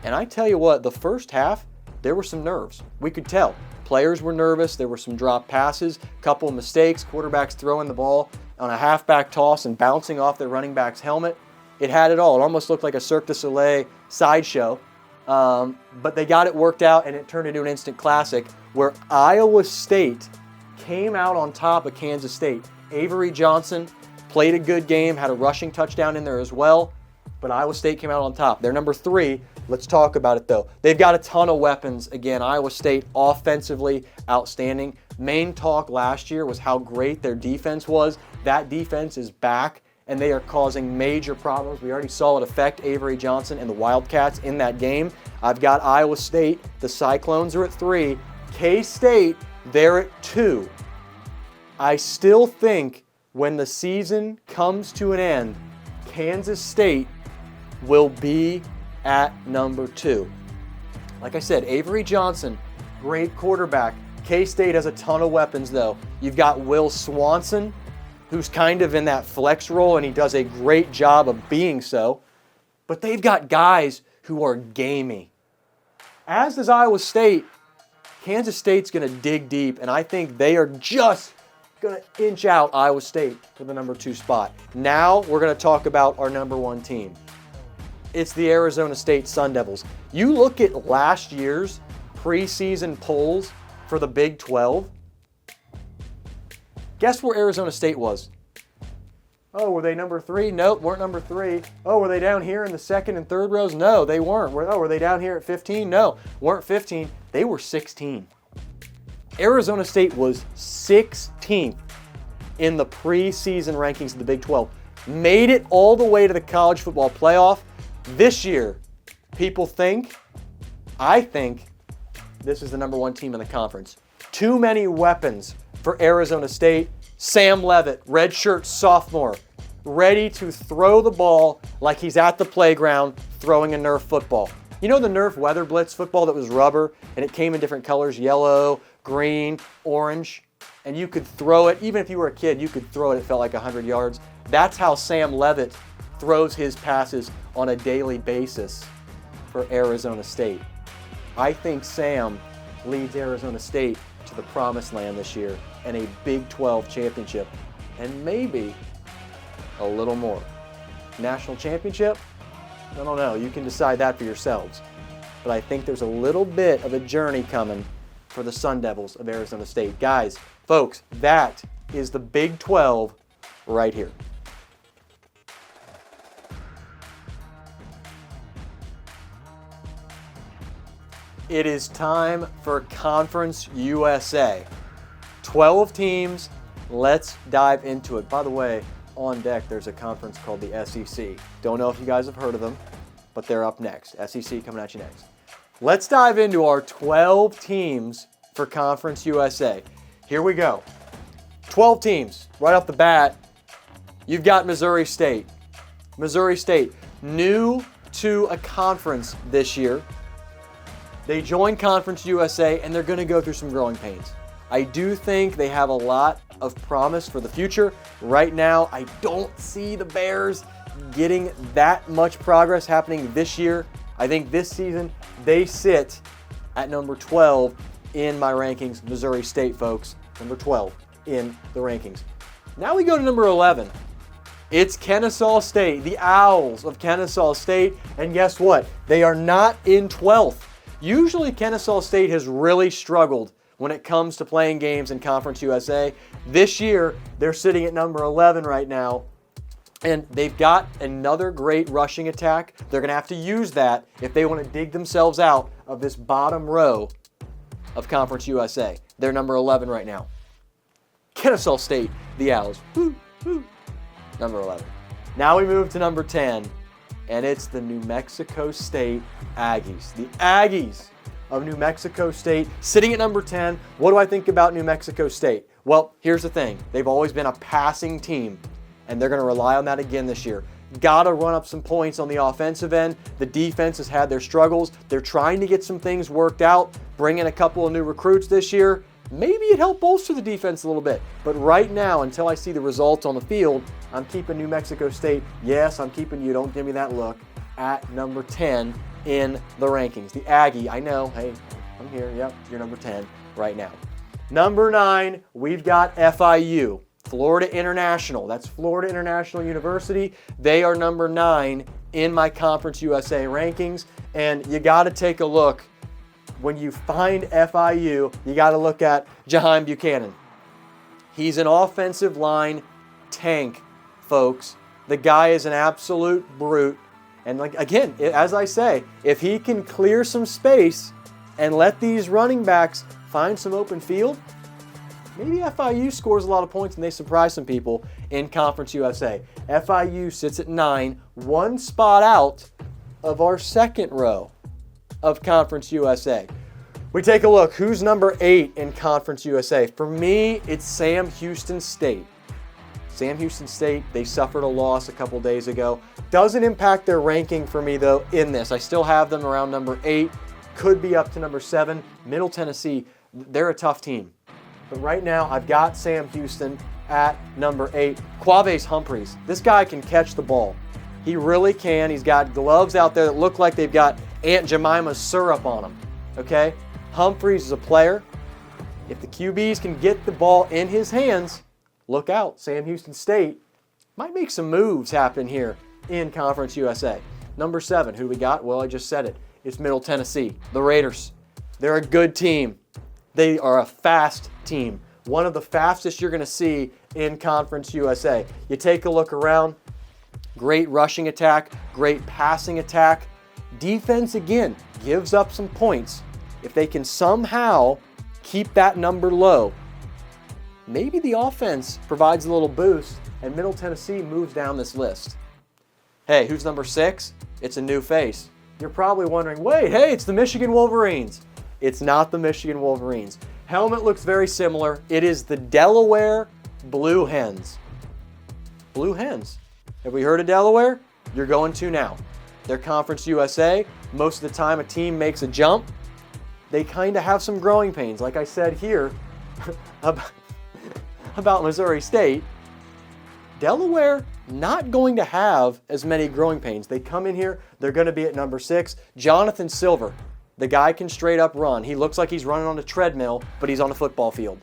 C: And I tell you what, the first half, there were some nerves. We could tell. Players were nervous. There were some dropped passes, couple of mistakes, quarterbacks throwing the ball on a halfback toss and bouncing off their running back's helmet. It had it all. It almost looked like a Cirque du Soleil sideshow. But they got it worked out, and it turned into an instant classic where Iowa State came out on top of Kansas State. Avery Johnson played a good game, had a rushing touchdown in there as well, but Iowa State came out on top. They're number 3. Let's talk about it, though. They've got a ton of weapons. Again, Iowa State offensively outstanding. Main talk last year was how great their defense was. That defense is back, and they are causing major problems. We already saw it affect Avery Johnson and the Wildcats in that game. I've got Iowa State. The Cyclones are at 3. K-State, they're at 2. I still think when the season comes to an end, Kansas State will be at number 2. Like I said, Avery Johnson, great quarterback. K-State has a ton of weapons, though. You've got Will Swanson, who's kind of in that flex role, and he does a great job of being so. But they've got guys who are gamey. As does Iowa State. Kansas State's going to dig deep, and I think they are just going to inch out Iowa State for the number 2 spot. Now we're going to talk about our number 1 team. It's the Arizona State Sun Devils. You look at last year's preseason polls for the Big 12. Guess where Arizona State was? Oh, were they number 3? Nope, weren't number 3. Oh, were they down here in the second and third rows? No, they weren't. Were they down here at 15? No, weren't 15. They were 16. Arizona State was 16th in the preseason rankings of the Big 12. Made it all the way to the college football playoff. This year, I think, this is the number 1 team in the conference. Too many weapons for Arizona State. Sam Leavitt, redshirt sophomore, ready to throw the ball like he's at the playground throwing a Nerf football. You know the Nerf Weather Blitz football that was rubber and it came in different colors, yellow, green, orange, and you could throw it, even if you were a kid, you could throw it, it felt like 100 yards. That's how Sam Leavitt throws his passes on a daily basis for Arizona State. I think Sam leads Arizona State to the promised land this year and a Big 12 championship, and maybe a little more. National championship? I don't know. You can decide that for yourselves. But I think there's a little bit of a journey coming for the Sun Devils of Arizona State. Guys, folks, that is the Big 12 right here. It is time for Conference USA. 12 teams. Let's dive into it. By the way, on deck, there's a conference called the SEC. Don't know if you guys have heard of them, but they're up next. SEC coming at you next. Let's dive into our 12 teams for Conference USA. Here we go. 12 teams. Right off the bat, you've got Missouri State. Missouri State, new to a conference this year. They joined Conference USA, and they're going to go through some growing pains. I do think they have a lot of promise for the future. Right now, I don't see the Bears getting that much progress happening this year. I think this season, they sit at number 12 in my rankings. Missouri State, folks, number 12 in the rankings. Now we go to number 11. It's Kennesaw State, the Owls of Kennesaw State, and guess what? They are not in 12th. Usually Kennesaw State has really struggled when it comes to playing games in Conference USA. This year, they're sitting at number 11 right now, and they've got another great rushing attack. They're going to have to use that if they want to dig themselves out of this bottom row of Conference USA. They're number 11 right now. Kennesaw State, the Owls, number 11. Now we move to number 10. And it's the New Mexico State Aggies. The Aggies of New Mexico State sitting at number 10. What do I think about New Mexico State? Well, here's the thing. They've always been a passing team, and they're going to rely on that again this year. got to run up some points on the offensive end. The defense has had their struggles. They're trying to get some things worked out, bring in a couple of new recruits this year. Maybe it helped bolster the defense a little bit. But right now, until I see the results on the field, I'm keeping New Mexico State. Yes, I'm keeping you. Don't give me that look. At number 10 in the rankings. The Aggie, I know. Hey, I'm here. Yep, you're number 10 right now. Number 9, we've got FIU. Florida International. That's Florida International University. They are number 9 in my Conference USA rankings. And you got to take a look. When you find FIU, you got to look at Jaheim Buchanan. He's an offensive line tank, folks. The guy is an absolute brute. And like again, as I say, if he can clear some space and let these running backs find some open field, maybe FIU scores a lot of points and they surprise some people in Conference USA. FIU sits at 9, one spot out of our second row of Conference USA. We take a look. Who's number 8 in Conference USA? For me, it's Sam Houston State. Sam Houston State, they suffered a loss a couple days ago. Doesn't impact their ranking for me, though, in this. I still have them around number 8. Could be up to number 7. Middle Tennessee, they're a tough team. But right now, I've got Sam Houston at number 8. Quavius Humphreys, this guy can catch the ball. He really can. He's got gloves out there that look like they've got Aunt Jemima's syrup on them, okay? Humphreys is a player. If the QBs can get the ball in his hands, look out. Sam Houston State might make some moves happen here in Conference USA. Number 7, who we got? Well, I just said it. It's Middle Tennessee, the Raiders. They're a good team. They are a fast team. One of the fastest you're going to see in Conference USA. You take a look around. Great rushing attack, great passing attack. Defense, again, gives up some points. If they can somehow keep that number low, maybe the offense provides a little boost and Middle Tennessee moves down this list. Hey, who's number 6? It's a new face. You're probably wondering, wait, hey, it's the Michigan Wolverines. It's not the Michigan Wolverines. Helmet looks very similar. It is the Delaware Blue Hens. Blue Hens. Have we heard of Delaware? You're going to now. They're Conference USA. Most of the time a team makes a jump. They kind of have some growing pains. Like I said here about Missouri State, Delaware not going to have as many growing pains. They come in here, they're going to be at number 6. Jonathan Silver, the guy can straight up run. He looks like he's running on a treadmill, but he's on a football field.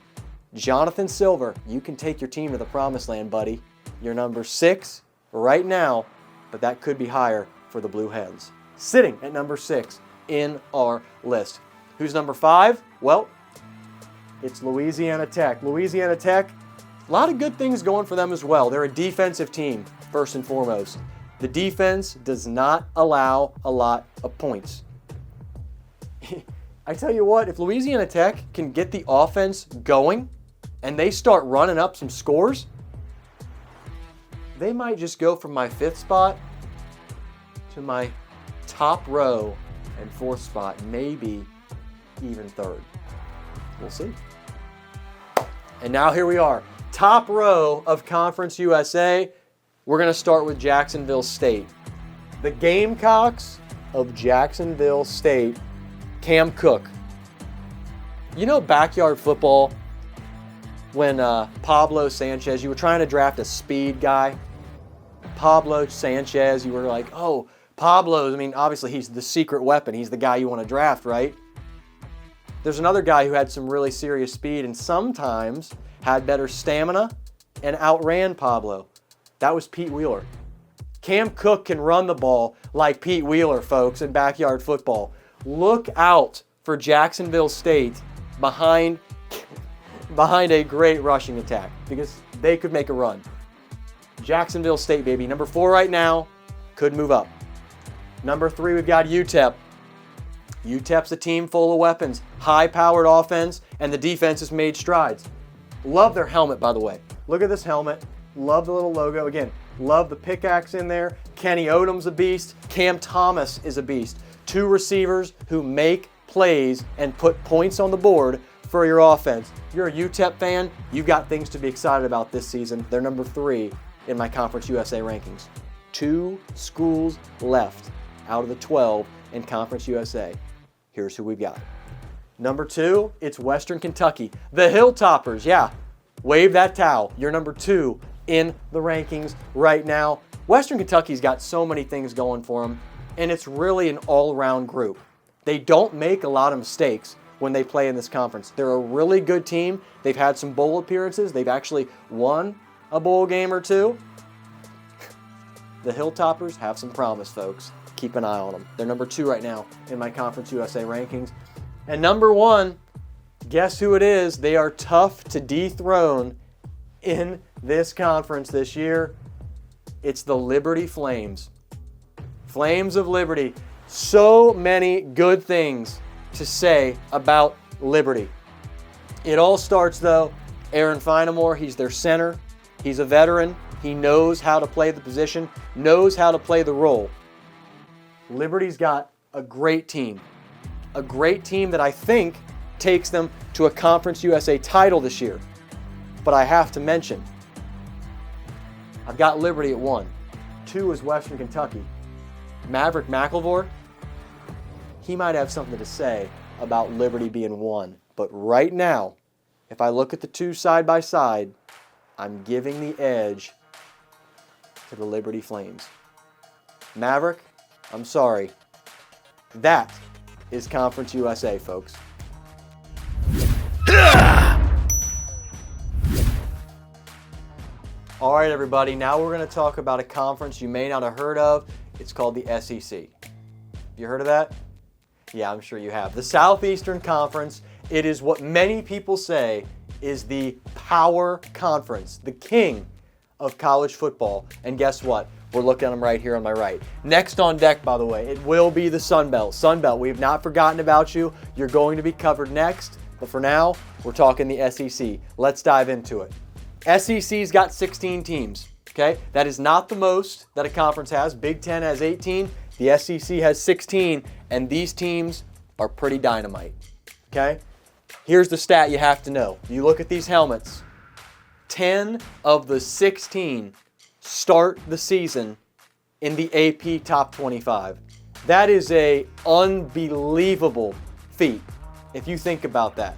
C: Jonathan Silver, you can take your team to the promised land, buddy. You're number 6 right now, but that could be higher for the Blue Hens. Sitting at number 6 in our list. Who's number 5? Well, it's Louisiana Tech. Louisiana Tech, a lot of good things going for them as well. They're a defensive team, first and foremost. The defense does not allow a lot of points. I tell you what, if Louisiana Tech can get the offense going and they start running up some scores, they might just go from my 5th spot to my top row and 4th spot, maybe even 3rd. We'll see. And now here we are. Top row of Conference USA. We're going to start with Jacksonville State. The Gamecocks of Jacksonville State. Cam Cook. You know backyard football, when Pablo Sanchez, you were trying to draft a speed guy. Pablo Sanchez, you were like, oh, Pablo, I mean, obviously he's the secret weapon. He's the guy you want to draft, right? There's another guy who had some really serious speed and sometimes had better stamina and outran Pablo. That was Pete Wheeler. Cam Cook can run the ball like Pete Wheeler, folks, in backyard football. Look out for Jacksonville State behind a great rushing attack because they could make a run. Jacksonville State, baby. Number 4 right now, could move up. Number 3, we've got UTEP. UTEP's a team full of weapons, high-powered offense, and the defense has made strides. Love their helmet, by the way. Look at this helmet. Love the little logo. Again, love the pickaxe in there. Kenny Odom's a beast. Cam Thomas is a beast. 2 receivers who make plays and put points on the board for your offense. You're a UTEP fan, you've got things to be excited about this season. They're number 3 in my Conference USA rankings. 2 schools left out of the 12 in Conference USA. Here's who we've got. Number 2, it's Western Kentucky. The Hilltoppers, yeah. Wave that towel. You're number 2 in the rankings right now. Western Kentucky's got so many things going for them, and it's really an all-around group. They don't make a lot of mistakes when they play in this conference. They're a really good team. They've had some bowl appearances. They've actually won a bowl game or 2. The Hilltoppers have some promise, folks. Keep an eye on them. They're number 2 right now in my Conference USA rankings. And number 1, guess who it is? They are tough to dethrone in this conference this year. It's the Liberty Flames. Flames of Liberty. So many good things to say about Liberty. It all starts, though, Aaron Finamore. He's their center. He's a veteran. He knows how to play the position, knows how to play the role. Liberty's got a great team. A great team that I think takes them to a Conference USA title this year. But I have to mention, I've got Liberty at 1. 2 is Western Kentucky. Maverick McElvore, he might have something to say about Liberty being 1. But right now, if I look at the 2 side by side, I'm giving the edge to the Liberty Flames. Maverick, I'm sorry. That is Conference USA, folks. All right, everybody, now we're going to talk about a conference you may not have heard of. It's called the SEC. You heard of that? Yeah, I'm sure you have. The Southeastern Conference, it is what many people say is the power conference, the king of college football. And guess what? We're looking at them right here on my right. Next on deck, by the way, it will be the sunbelt. Sunbelt, we have not forgotten about you. You're going to be covered next. But for now, we're talking the SEC. Let's dive into it. SEC's got 16 teams, okay? That is not the most that a conference has. Big Ten has 18. The SEC has 16. And these teams are pretty dynamite, okay? Here's the stat you have to know. You look at these helmets. 10 of the 16 start the season in the AP Top 25. That is a unbelievable feat if you think about that.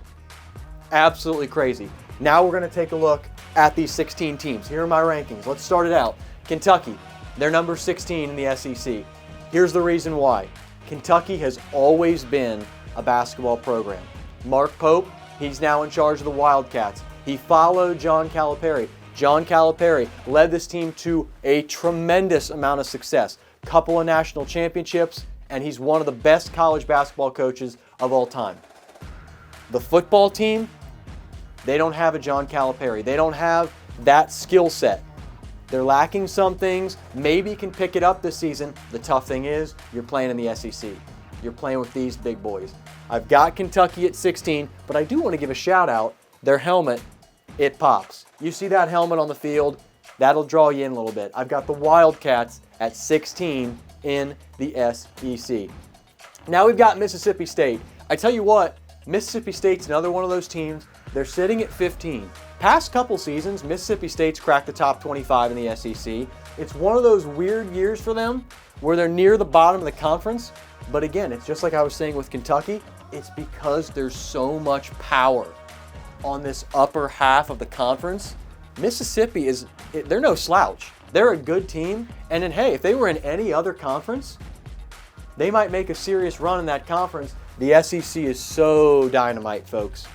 C: Absolutely crazy. Now we're going to take a look at these 16 teams. Here are my rankings. Let's start it out. Kentucky, they're number 16 in the SEC. Here's the reason why. Kentucky has always been a basketball program. Mark Pope, he's now in charge of the Wildcats. He followed John Calipari. John Calipari led this team to a tremendous amount of success. Couple of national championships, and he's one of the best college basketball coaches of all time. The football team, they don't have a John Calipari. They don't have that skill set. They're lacking some things. Maybe can pick it up this season. The tough thing is, you're playing in the SEC. You're playing with these big boys. I've got Kentucky at 16, but I do want to give a shout out. Their helmet, it pops. You see that helmet on the field, that'll draw you in a little bit. I've got the Wildcats at 16 in the SEC. Now we've got Mississippi State. I tell you what, Mississippi State's another one of those teams. They're sitting at 15. Past couple seasons, Mississippi State's cracked the top 25 in the SEC. It's one of those weird years for them where they're near the bottom of the conference. But again, it's just like I was saying with Kentucky. It's because there's so much power on this upper half of the conference. Mississippi they're no slouch. They're a good team. And then, hey, if they were in any other conference, they might make a serious run in that conference. The SEC is so dynamite, folks.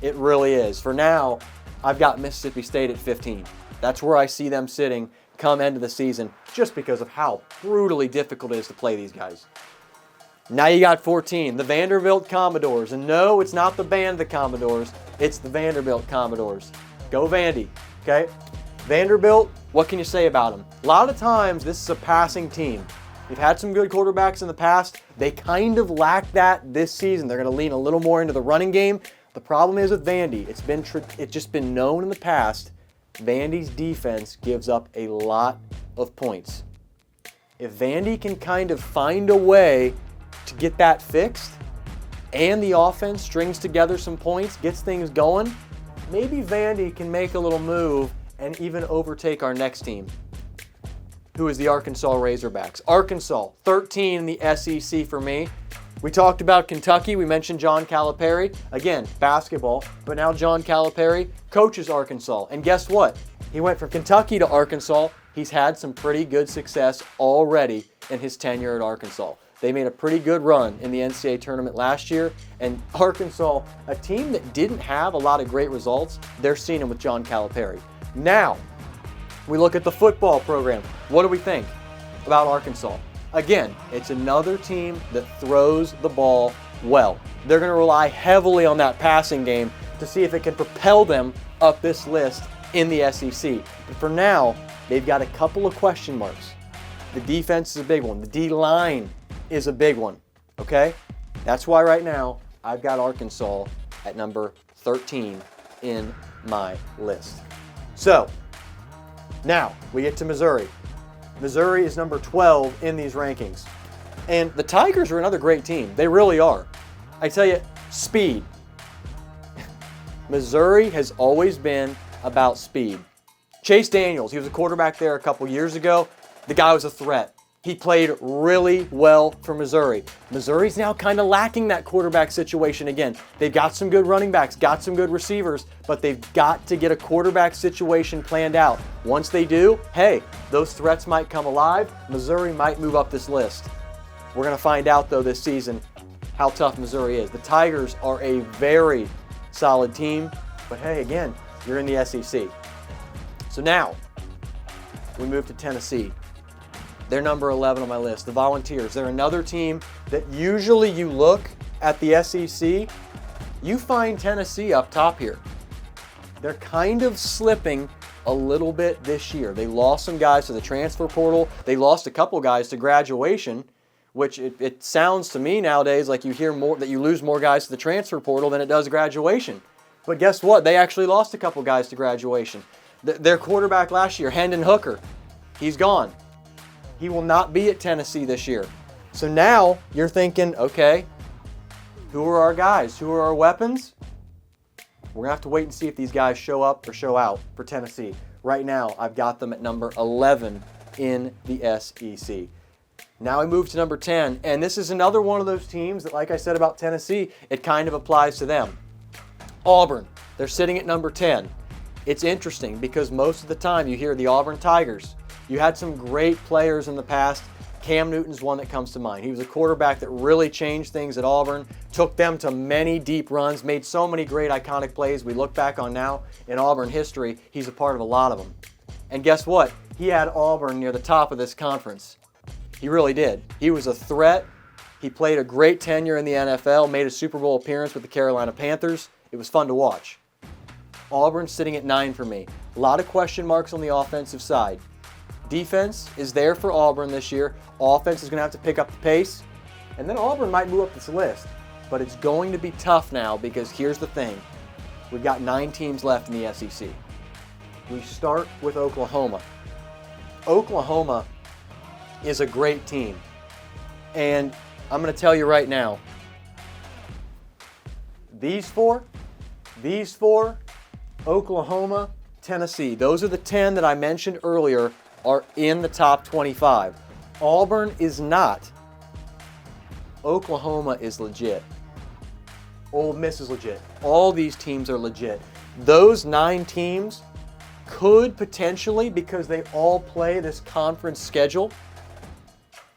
C: It really is. For now, I've got Mississippi State at 15. That's where I see them sitting come end of the season, just because of how brutally difficult it is to play these guys. Now you got 14, the Vanderbilt Commodores. And no, it's not the band, the Commodores. It's the Vanderbilt Commodores. Go Vandy, okay? Vanderbilt, what can you say about them? A lot of times, this is a passing team. They've had some good quarterbacks in the past. They kind of lack that this season. They're going to lean a little more into the running game. The problem is with Vandy, it's just been known in the past, Vandy's defense gives up a lot of points. If Vandy can kind of find a way to get that fixed, and the offense strings together some points, gets things going, maybe Vandy can make a little move and even overtake our next team. who is the Arkansas Razorbacks. Arkansas, 13 in the SEC for me. We talked about Kentucky. We mentioned John Calipari. Again, basketball, but now John Calipari coaches Arkansas. And guess what? He went from Kentucky to Arkansas. He's had some pretty good success already in his tenure at Arkansas. They made a pretty good run in the NCAA tournament last year, and Arkansas, a team that didn't have a lot of great results, they're seeing them with John Calipari. Now, we look at the football program. What do we think about Arkansas? Again, it's another team that throws the ball well. They're going to rely heavily on that passing game to see if it can propel them up this list in the SEC. But for now, they've got a couple of question marks. The defense is a big one. The D-line is a big one, okay? That's why right now I've got Arkansas at number 13 in my list. So, now we get to Missouri. Missouri is number 12 in these rankings. And the Tigers are another great team. They really are. I tell you, speed. Missouri has always been about speed. Chase Daniels, he was a quarterback there a couple years ago. The guy was a threat. He played really well for Missouri. Missouri's now kind of lacking that quarterback situation again. They've got some good running backs, got some good receivers, but they've got to get a quarterback situation planned out. Once they do, hey, those threats might come alive. Missouri might move up this list. We're going to find out, though, this season how tough Missouri is. The Tigers are a very solid team, but hey, again, you're in the SEC. So now, we move to Tennessee. They're number 11 on my list. The Volunteers, they're another team that usually you look at the SEC, you find Tennessee up top here. They're kind of slipping a little bit this year. They lost some guys to the transfer portal. They lost a couple guys to graduation, which it sounds to me nowadays like you hear more that you lose more guys to the transfer portal than it does graduation. But guess what? They actually lost a couple guys to graduation. Their quarterback last year, Hendon Hooker, he's gone. He will not be at Tennessee this year. So now you're thinking, okay, who are our guys? Who are our weapons? We're going to have to wait and see if these guys show up or show out for Tennessee. Right now, I've got them at number 11 in the SEC. Now we move to number 10, and this is another one of those teams that, like I said about Tennessee, it kind of applies to them. Auburn, they're sitting at number 10. It's interesting because most of the time you hear the Auburn Tigers. You had some great players in the past. Cam Newton's one that comes to mind. He was a quarterback that really changed things at Auburn, took them to many deep runs, made so many great iconic plays we look back on now in Auburn history. He's a part of a lot of them. And guess what? He had Auburn near the top of this conference. He really did. He was a threat. He played a great tenure in the NFL, made a Super Bowl appearance with the Carolina Panthers. It was fun to watch. Auburn's sitting at 9 for me. A lot of question marks on the offensive side. Defense is there for Auburn this year. Offense is going to have to pick up the pace. And then Auburn might move up this list. But it's going to be tough now because here's the thing. We've got 9 teams left in the SEC. We start with Oklahoma. Oklahoma is a great team. And I'm going to tell you right now, these four, Oklahoma, Tennessee, those are the 10 that I mentioned earlier are in the top 25. Auburn is not. Oklahoma is legit. Ole Miss is legit. All these teams are legit. Those 9 teams could potentially, because they all play this conference schedule,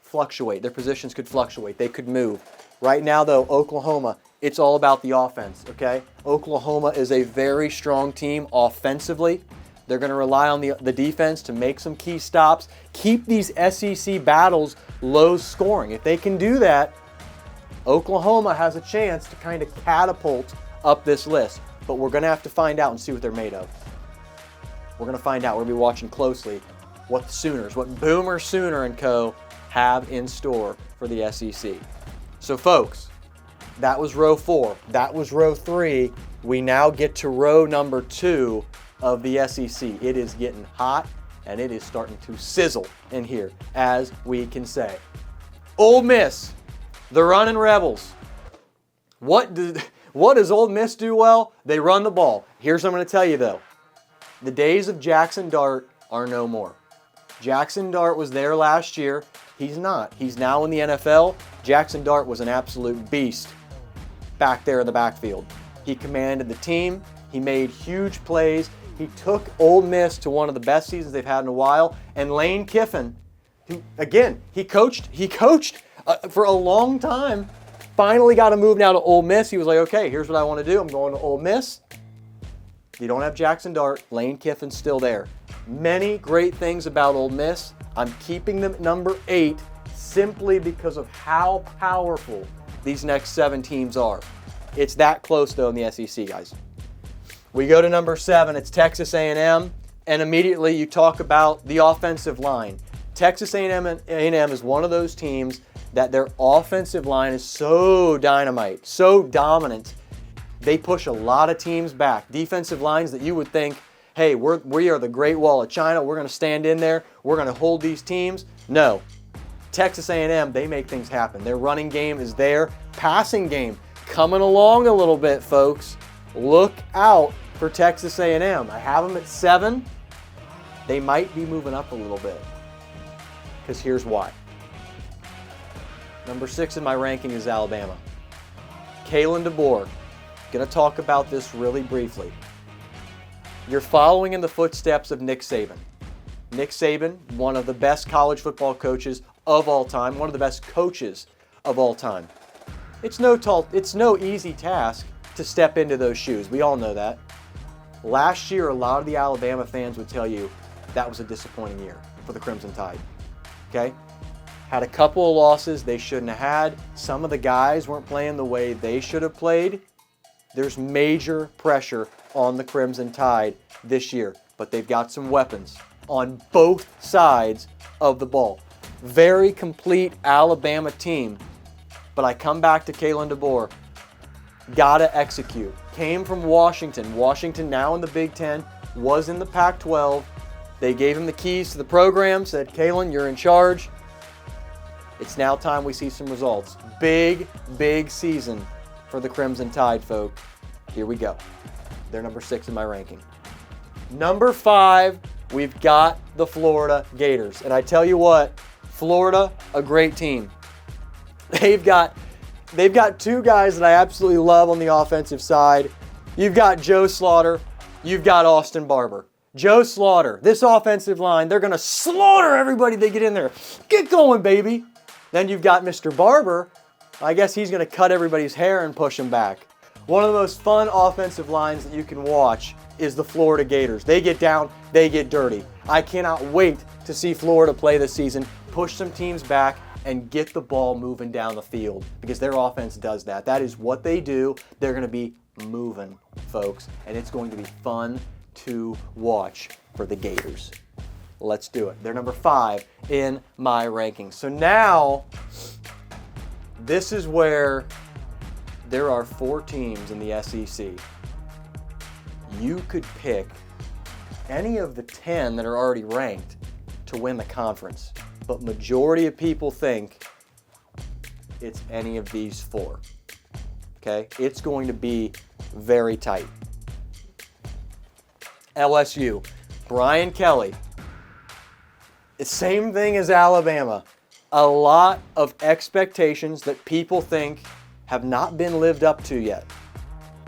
C: fluctuate. Their positions could fluctuate. They could move. Right now, though, Oklahoma, it's all about the offense, okay? Oklahoma is a very strong team offensively. They're going to rely on the defense to make some key stops, keep these SEC battles low scoring. If they can do that, Oklahoma has a chance to kind of catapult up this list. But we're going to have to find out and see what they're made of. We're going to find out. We're going to be watching closely what the Sooners, what Boomer Sooner and co. have in store for the SEC. So, folks, that was row 4. That was row 3. We now get to row number 2 of the SEC. It is getting hot, and it is starting to sizzle in here, as we can say. Ole Miss, the running Rebels. What does Ole Miss do well? They run the ball. Here's what I'm going to tell you, though. The days of Jackson Dart are no more. Jackson Dart was there last year. He's not. He's now in the NFL. Jackson Dart was an absolute beast back there in the backfield. He commanded the team. He made huge plays. He took Ole Miss to one of the best seasons they've had in a while. And Lane Kiffin, who, again, he coached for a long time, finally got a move now to Ole Miss. He was like, okay, here's what I want to do. I'm going to Ole Miss. You don't have Jackson Dart. Lane Kiffin's still there. Many great things about Ole Miss. I'm keeping them at number 8 simply because of how powerful these next 7 teams are. It's that close, though, in the SEC, guys. We go to number 7. It's Texas A&M, and immediately you talk about the offensive line. Texas A&M is one of those teams that their offensive line is so dynamite, so dominant. They push a lot of teams back. Defensive lines that you would think, hey, we are the Great Wall of China. We're going to stand in there. We're going to hold these teams. No. Texas A&M, they make things happen. Their running game is there. Passing game coming along a little bit, folks. Look out for Texas A&M. I have them at 7. They might be moving up a little bit, because here's why. Number 6 in my ranking is Alabama. Kalen DeBoer. Going to talk about this really briefly. You're following in the footsteps of Nick Saban. Nick Saban, one of the best college football coaches of all time, one of the best coaches of all time. It's no easy task to step into those shoes. We all know that. Last year, a lot of the Alabama fans would tell you that was a disappointing year for the Crimson Tide. Okay? Had a couple of losses they shouldn't have had. Some of the guys weren't playing the way they should have played. There's major pressure on the Crimson Tide this year, but they've got some weapons on both sides of the ball. Very complete Alabama team, but I come back to Kalen DeBoer. Gotta execute. Came from Washington. Washington now in the Big Ten, was in the Pac-12. They gave him the keys to the program, said, Kalen, you're in charge. It's now time we see some results. Big, big season for the Crimson Tide, folks. Here we go. They're number 6 in my ranking. Number 5, we've got the Florida Gators. And I tell you what, Florida, a great team. They've got 2 guys that I absolutely love on the offensive side. You've got Joe Slaughter. You've got Austin Barber. Joe Slaughter, this offensive line, they're going to slaughter everybody they get in there. Get going, baby. Then you've got Mr. Barber. I guess he's going to cut everybody's hair and push them back. One of the most fun offensive lines that you can watch is the Florida Gators. They get down, they get dirty. I cannot wait to see Florida play this season, push some teams back, and get the ball moving down the field, because their offense does that. That is what they do. They're going to be moving, folks, and it's going to be fun to watch for the Gators. Let's do it. They're number 5 in my rankings. So now, this is where there are 4 teams in the SEC. You could pick any of the 10 that are already ranked to win the conference, but majority of people think it's any of these 4. Okay? It's going to be very tight. LSU, Brian Kelly. Same thing as Alabama. A lot of expectations that people think have not been lived up to yet.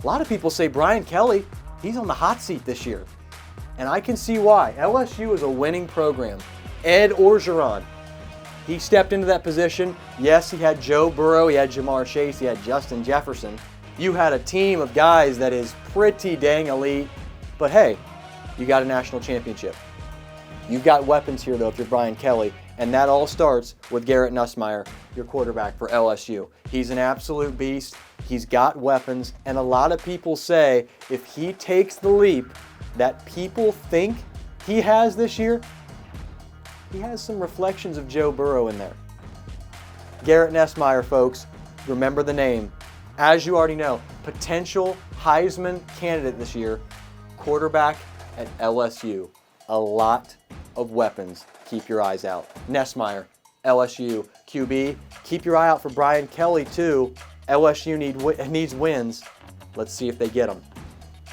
C: A lot of people say Brian Kelly, he's on the hot seat this year. And I can see why. LSU is a winning program. Ed Orgeron, he stepped into that position. Yes, he had Joe Burrow, he had Jamar Chase, he had Justin Jefferson. You had a team of guys that is pretty dang elite. But hey, you got a national championship. You've got weapons here, though, if you're Brian Kelly, and that all starts with Garrett Nussmeier, your quarterback for LSU. He's an absolute beast. He's got weapons, and a lot of people say if he takes the leap that people think he has this year, he has some reflections of Joe Burrow in there. Garrett Nussmeier, folks, remember the name. As you already know, potential Heisman candidate this year, quarterback at LSU. A lot of weapons. Keep your eyes out. Nussmeier, LSU, QB. Keep your eye out for Brian Kelly, too. LSU needs wins. Let's see if they get them.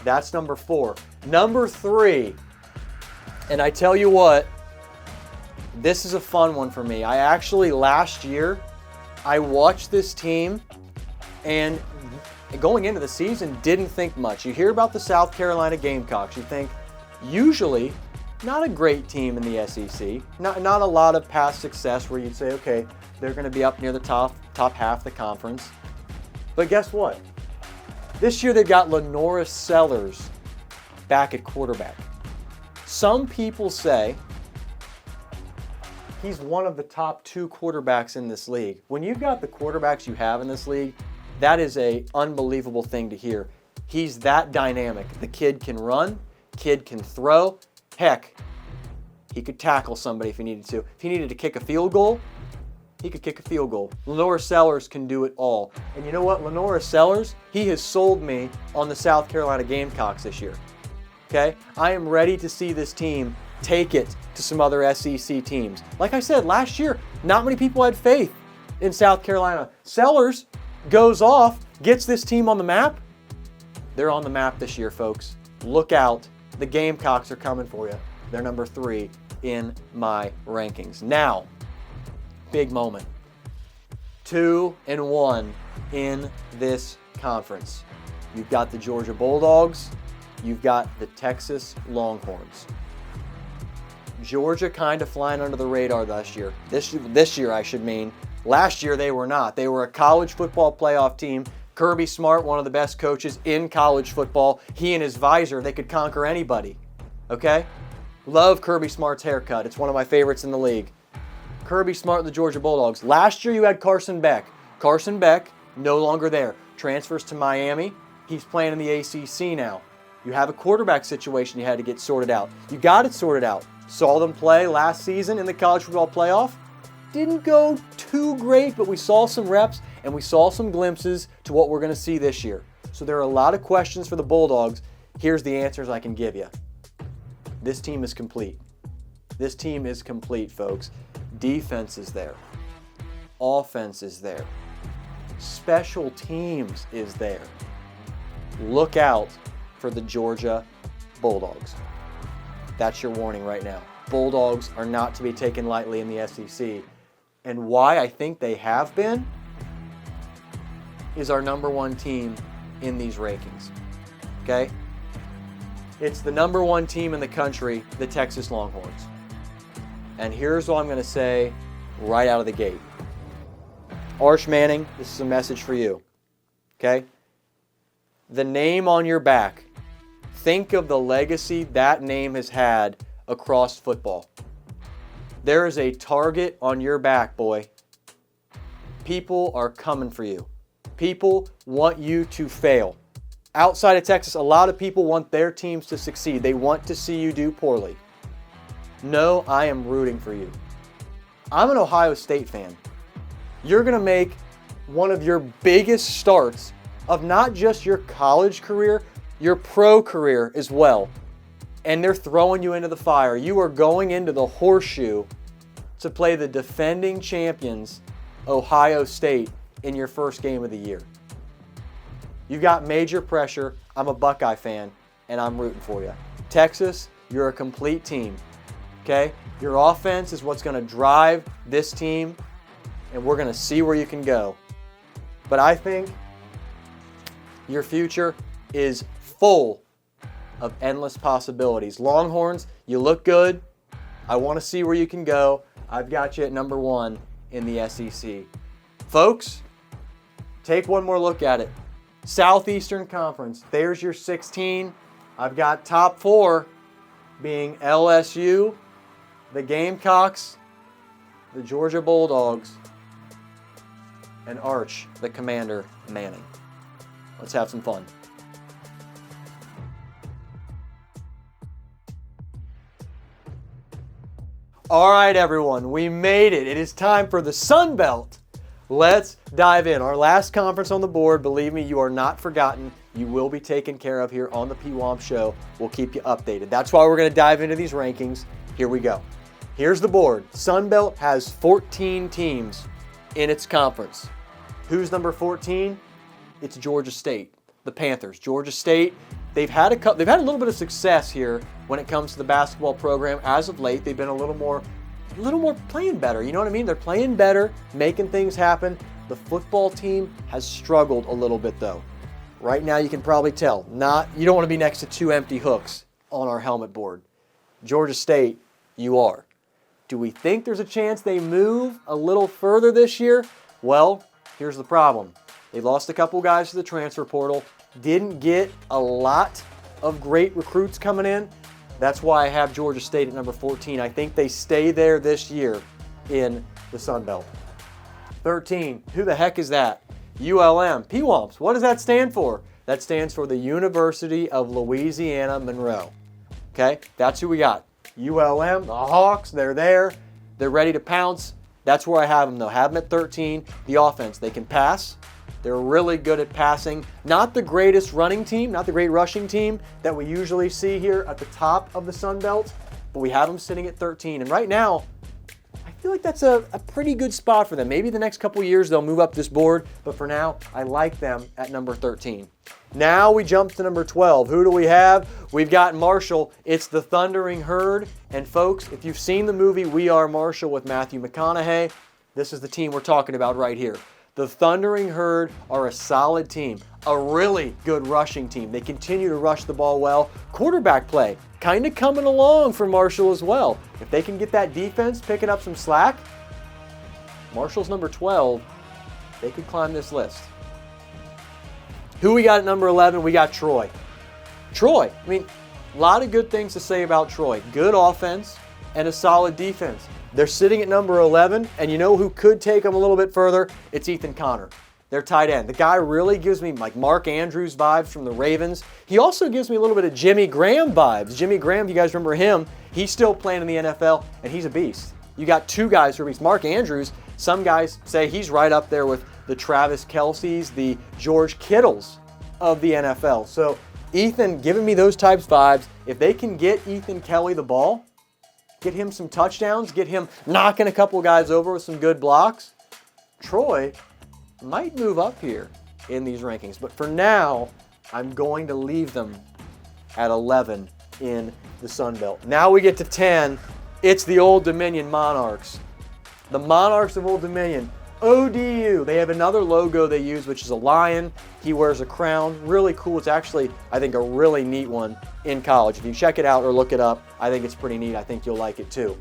C: That's number 4. Number 3, and I tell you what, This is a fun one for me. I actually, last year, I watched this team and going into the season, didn't think much. You hear about the South Carolina Gamecocks. You think, usually, not a great team in the SEC. Not a lot of past success where you'd say, okay, they're going to be up near the top half of the conference. But guess what? This year they've got Lenora Sellers back at quarterback. Some people say he's one of the top 2 quarterbacks in this league. When you've got the quarterbacks you have in this league, that is an unbelievable thing to hear. He's that dynamic. The kid can run, kid can throw. Heck, he could tackle somebody if he needed to. If he needed to kick a field goal, he could kick a field goal. Lenora Sellers can do it all. And you know what? Lenora Sellers, he has sold me on the South Carolina Gamecocks this year. Okay? I am ready to see this team take it to some other SEC teams. Like I said, last year, not many people had faith in South Carolina. Sellers goes off, gets this team on the map. They're on the map this year, folks. Look out. The Gamecocks are coming for you. They're number 3 in my rankings. Now, big moment. 2-1 in this conference. You've got the Georgia Bulldogs. You've got the Texas Longhorns. Georgia kind of flying under the radar this year. This year, I should mean. Last year, they were not. They were a college football playoff team. Kirby Smart, one of the best coaches in college football. He and his visor, they could conquer anybody. Okay? Love Kirby Smart's haircut. It's one of my favorites in the league. Kirby Smart and the Georgia Bulldogs. Last year, you had Carson Beck. Carson Beck, no longer there. Transfers to Miami. He's playing in the ACC now. You have a quarterback situation you had to get sorted out. You got it sorted out. Saw them play last season in the college football playoff. Didn't go too great, but we saw some reps and we saw some glimpses to what we're going to see this year. So there are a lot of questions for the Bulldogs. Here's the answers I can give you. This team is complete. This team is complete, folks. Defense is there. Offense is there. Special teams is there. Look out for the Georgia Bulldogs. That's your warning right now. Bulldogs are not to be taken lightly in the SEC. And why I think they have been is our number 1 team in these rankings. Okay? It's the number 1 team in the country, the Texas Longhorns. And here's what I'm going to say right out of the gate. Arch Manning, this is a message for you. Okay? The name on your back. Think of the legacy that name has had across football. There is a target on your back, boy. People are coming for you. People want you to fail. Outside of Texas, a lot of people want their teams to succeed. They want to see you do poorly. No, I am rooting for you. I'm an Ohio State fan. You're going to make one of your biggest starts of not just your college career, your pro career as well. And they're throwing you into the fire. You are going into the horseshoe to play the defending champions, Ohio State, in your first game of the year. You've got major pressure. I'm a Buckeye fan, and I'm rooting for you. Texas, you're a complete team. Okay? Your offense is what's going to drive this team, and we're going to see where you can go. But I think your future is full of endless possibilities. Longhorns, you look good. I want to see where you can go. I've got you at number 1 in the SEC. Folks, take one more look at it. Southeastern Conference, there's your 16. I've got top 4 being LSU, the Gamecocks, the Georgia Bulldogs, and Arch, the Commander Manning. Let's have some fun. All right, everyone, we made it. It is time for the sunbelt. Let's dive in. Our last conference on the board, believe me, you are not forgotten. You will be taken care of here on the Pwamps Show. We'll keep you updated. That's why we're going to dive into these rankings. Here we go. Here's the board. Sunbelt has 14 teams in its conference. Who's number 14? It's Georgia State, the Panthers. Georgia State, they've had a little bit of success here when it comes to the basketball program as of late. They've been a little more a little more playing better. You know what I mean? They're playing better, making things happen. The football team has struggled a little bit though. Right now you can probably tell. You don't want to be next to two empty hooks on our helmet board. Georgia State, you are. Do we think there's a chance they move a little further this year? Well, here's the problem. They lost a couple guys to the transfer portal, didn't get a lot of great recruits coming in. That's why I have Georgia State at number 14. I think they stay there this year in the sunbelt. 13, who the heck is that? ULM, Pwamps. What does that stand for? That stands for the University of Louisiana Monroe. Okay, that's who we got. ULM, the Hawks, they're there. They're ready to pounce. That's where I have them though. Have them at 13. The offense, they can pass. They're really good at passing. Not the greatest running team, not the great rushing team that we usually see here at the top of the Sun Belt, but we have them sitting at 13. And right now, I feel like that's a pretty good spot for them. Maybe the next couple years they'll move up this board, but for now, I like them at number 13. Now we jump to number 12. Who do we have? We've got Marshall. It's the Thundering Herd. And folks, if you've seen the movie We Are Marshall with Matthew McConaughey, this is the team we're talking about right here. The Thundering Herd are a solid team, a really good rushing team. They continue to rush the ball well. Quarterback play, kind of coming along for Marshall as well. If they can get that defense picking up some slack, Marshall's number 12, they could climb this list. Who we got at number 11? We got Troy. Troy, I mean, a lot of good things to say about Troy. Good offense and a solid defense. They're sitting at number 11, and you know who could take them a little bit further? It's Ethan Connor, their tight end. The guy really gives me like Mark Andrews vibes from the Ravens. He also gives me a little bit of Jimmy Graham vibes. Jimmy Graham, you guys remember him? He's still playing in the NFL, and he's a beast. You got two guys who are beasts. Mark Andrews, some guys say he's right up there with the Travis Kelce's, the George Kittles of the NFL. So Ethan giving me those types of vibes. If they can get Ethan Kelly the ball, get him some touchdowns, get him knocking a couple guys over with some good blocks, Troy might move up here in these rankings. But for now, I'm going to leave them at 11 in the Sun Belt. Now we get to 10. It's the Old Dominion Monarchs. The Monarchs of Old Dominion. ODU. They have another logo they use, which is a lion. He wears a crown. Really cool. It's actually, I think, a really neat one in college. If you check it out or look it up, I think it's pretty neat. I think you'll like it too.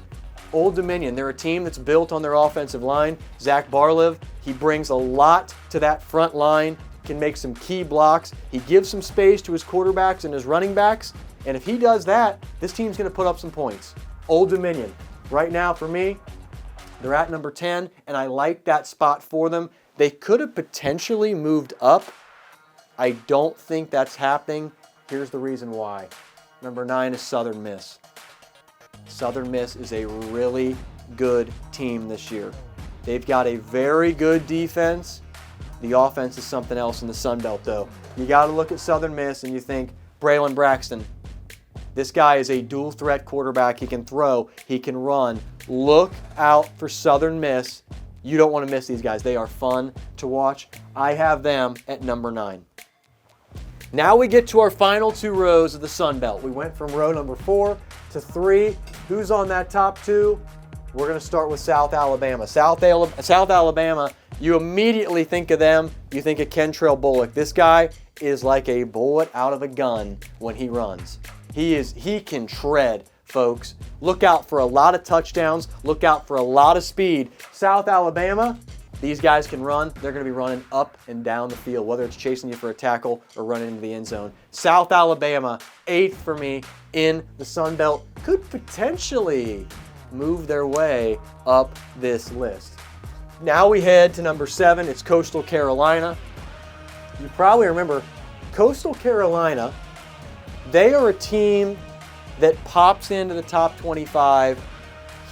C: Old Dominion, they're a team that's built on their offensive line. Zach Barliv, he brings a lot to that front line, can make some key blocks. He gives some space to his quarterbacks and his running backs. And if he does that, this team's going to put up some points. Old Dominion, right now for me, they're at number 10, and I like that spot for them. They could have potentially moved up. I don't think that's happening. Here's the reason why. Number 9 is Southern Miss. Southern Miss is a really good team this year. They've got a very good defense. The offense is something else in the Sun Belt, though. You got to look at Southern Miss and you think, Braylon Braxton. This guy is a dual threat quarterback. He can throw, he can run. Look out for Southern Miss. You don't want to miss these guys. They are fun to watch. I have them at number 9. Now we get to our final two rows of the Sun Belt. We went from row number 4 to 3. Who's on that top 2? We're going to start with South Alabama. South Alabama, you immediately think of them. You think of Kentrell Bullock. This guy is like a bullet out of a gun when he runs. He can shred, folks. Look out for a lot of touchdowns. Look out for a lot of speed. South Alabama, these guys can run. They're going to be running up and down the field, whether it's chasing you for a tackle or running into the end zone. South Alabama, 8th for me in the Sun Belt, could potentially move their way up this list. Now we head to number 7. It's Coastal Carolina. You probably remember Coastal Carolina. They are a team that pops into the top 25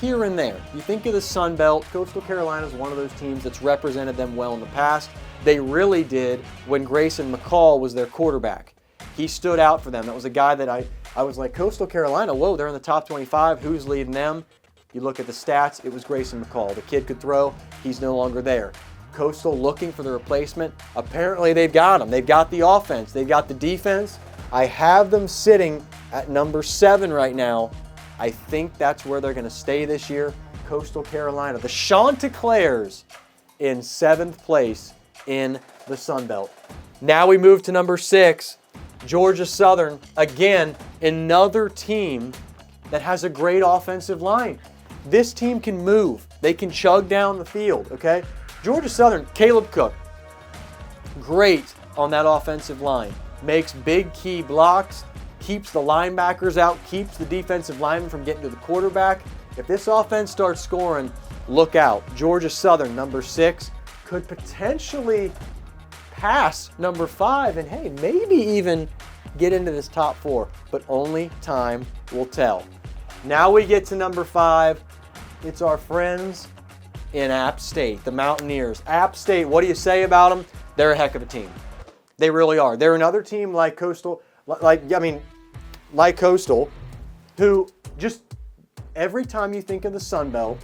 C: here and there. You think of the Sun Belt, Coastal Carolina is one of those teams that's represented them well in the past. They really did when Grayson McCall was their quarterback. He stood out for them. That was a guy that I was like, Coastal Carolina, whoa, they're in the top 25. Who's leading them? You look at the stats, it was Grayson McCall. The kid could throw, he's no longer there. Coastal looking for the replacement. Apparently they've got him. They've got the offense. They've got the defense. I have them sitting at number 7 right now. I think that's where they're going to stay this year. Coastal Carolina. The Chanticleers in 7th place in the Sun Belt. Now we move to number 6, Georgia Southern. Again, another team that has a great offensive line. This team can move. They can chug down the field, okay? Georgia Southern, Caleb Cook, great on that offensive line. Makes big key blocks, keeps the linebackers out, keeps the defensive linemen from getting to the quarterback. If this offense starts scoring, look out. Georgia Southern, number 6, could potentially pass number 5 and, hey, maybe even get into this top 4, but only time will tell. Now we get to number 5. It's our friends in App State, the Mountaineers. App State, what do you say about them? They're a heck of a team. They really are. They're another team like Coastal, like Coastal, who just every time you think of the Sun Belt,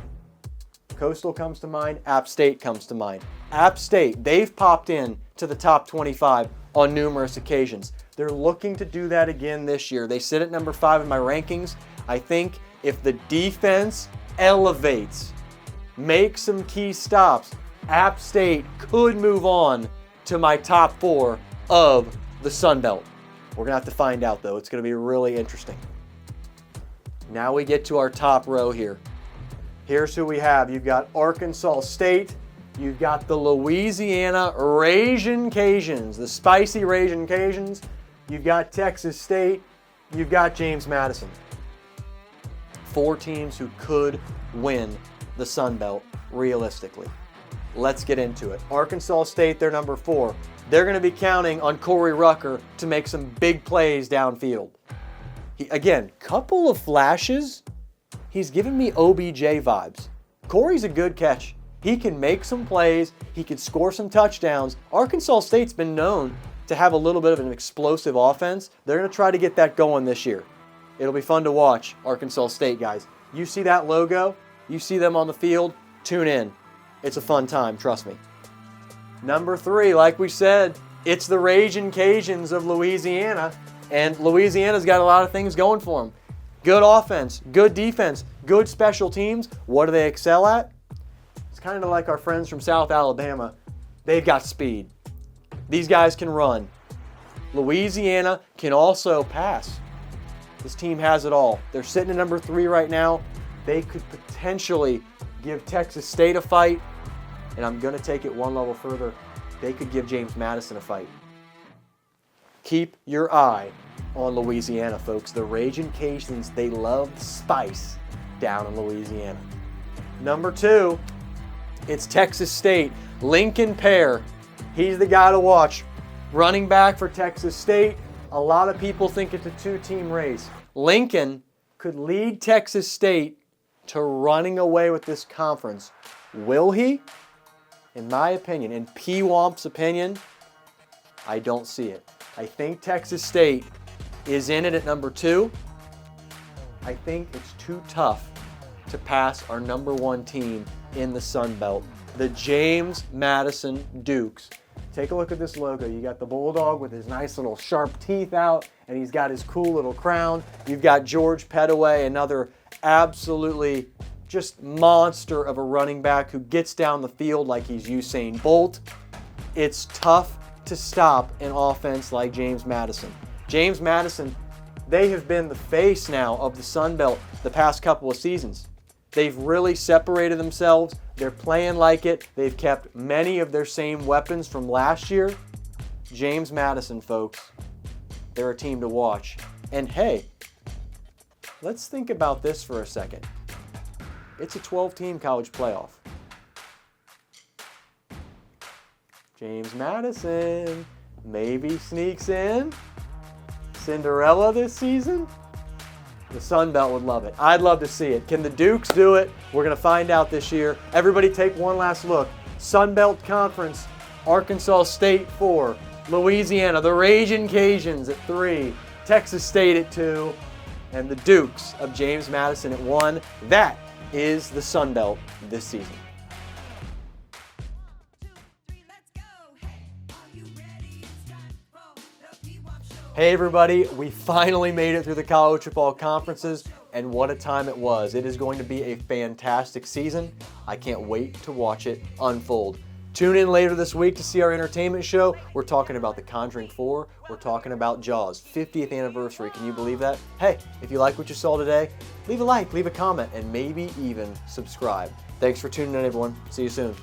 C: Coastal comes to mind, App State comes to mind. App State, they've popped in to the top 25 on numerous occasions. They're looking to do that again this year. They sit at number 5 in my rankings. I think if the defense elevates, makes some key stops, App State could move on to my top 4 of the Sun Belt. We're going to have to find out, though. It's going to be really interesting. Now we get to our top row here. Here's who we have. You've got Arkansas State. You've got the Louisiana Ragin' Cajuns, the spicy Ragin' Cajuns. You've got Texas State. You've got James Madison. 4 teams who could win the Sun Belt realistically. Let's get into it. Arkansas State, they're number 4. They're going to be counting on Corey Rucker to make some big plays downfield. Again, couple of flashes. He's giving me OBJ vibes. Corey's a good catch. He can make some plays. He can score some touchdowns. Arkansas State's been known to have a little bit of an explosive offense. They're going to try to get that going this year. It'll be fun to watch, Arkansas State guys. You see that logo, you see them on the field, tune in. It's a fun time, trust me. Number 3, like we said, it's the Ragin' Cajuns of Louisiana, and Louisiana's got a lot of things going for them. Good offense, good defense, good special teams. What do they excel at? It's kind of like our friends from South Alabama. They've got speed. These guys can run. Louisiana can also pass. This team has it all. They're sitting at number 3 right now. They could potentially give Texas State a fight, and I'm going to take it one level further. They could give James Madison a fight. Keep your eye on Louisiana, folks. The Ragin' Cajuns, they love the spice down in Louisiana. Number 2, it's Texas State. Lincoln Pear, he's the guy to watch. Running back for Texas State. A lot of people think it's a 2-team race. Lincoln could lead Texas State to running away with this conference. Will he? In my opinion, in Pwamps' opinion, I don't see it. I think Texas State is in it at number 2. I think it's too tough to pass our number 1 team in the Sun Belt, the James Madison Dukes. Take a look at this logo. You got the Bulldog with his nice little sharp teeth out, and he's got his cool little crown. You've got George Pettaway, another absolutely just monster of a running back who gets down the field like he's Usain Bolt. It's tough to stop an offense like James Madison. James Madison, they have been the face now of the Sun Belt the past couple of seasons. They've really separated themselves. They're playing like it. They've kept many of their same weapons from last year. James Madison, folks, they're a team to watch. And hey, let's think about this for a second. It's a 12-team college playoff. James Madison maybe sneaks in. Cinderella this season. The Sun Belt would love it. I'd love to see it. Can the Dukes do it? We're going to find out this year. Everybody take one last look. Sun Belt Conference, Arkansas State 4, Louisiana, the Ragin' Cajuns at 3, Texas State at 2, and the Dukes of James Madison at 1. That is the Sun Belt this season.
A: 2, 3, let's go. Hey, are you ready? It's time for the Pwamps Show.
C: Hey everybody, we finally made it through the college football conferences, and what a time it was. It is going to be a fantastic season. I can't wait to watch it unfold. Tune in later this week to see our entertainment show. We're talking about The Conjuring 4. We're talking about Jaws, 50th anniversary. Can you believe that? Hey, if you like what you saw today, leave a like, leave a comment, and maybe even subscribe. Thanks for tuning in, everyone. See you soon.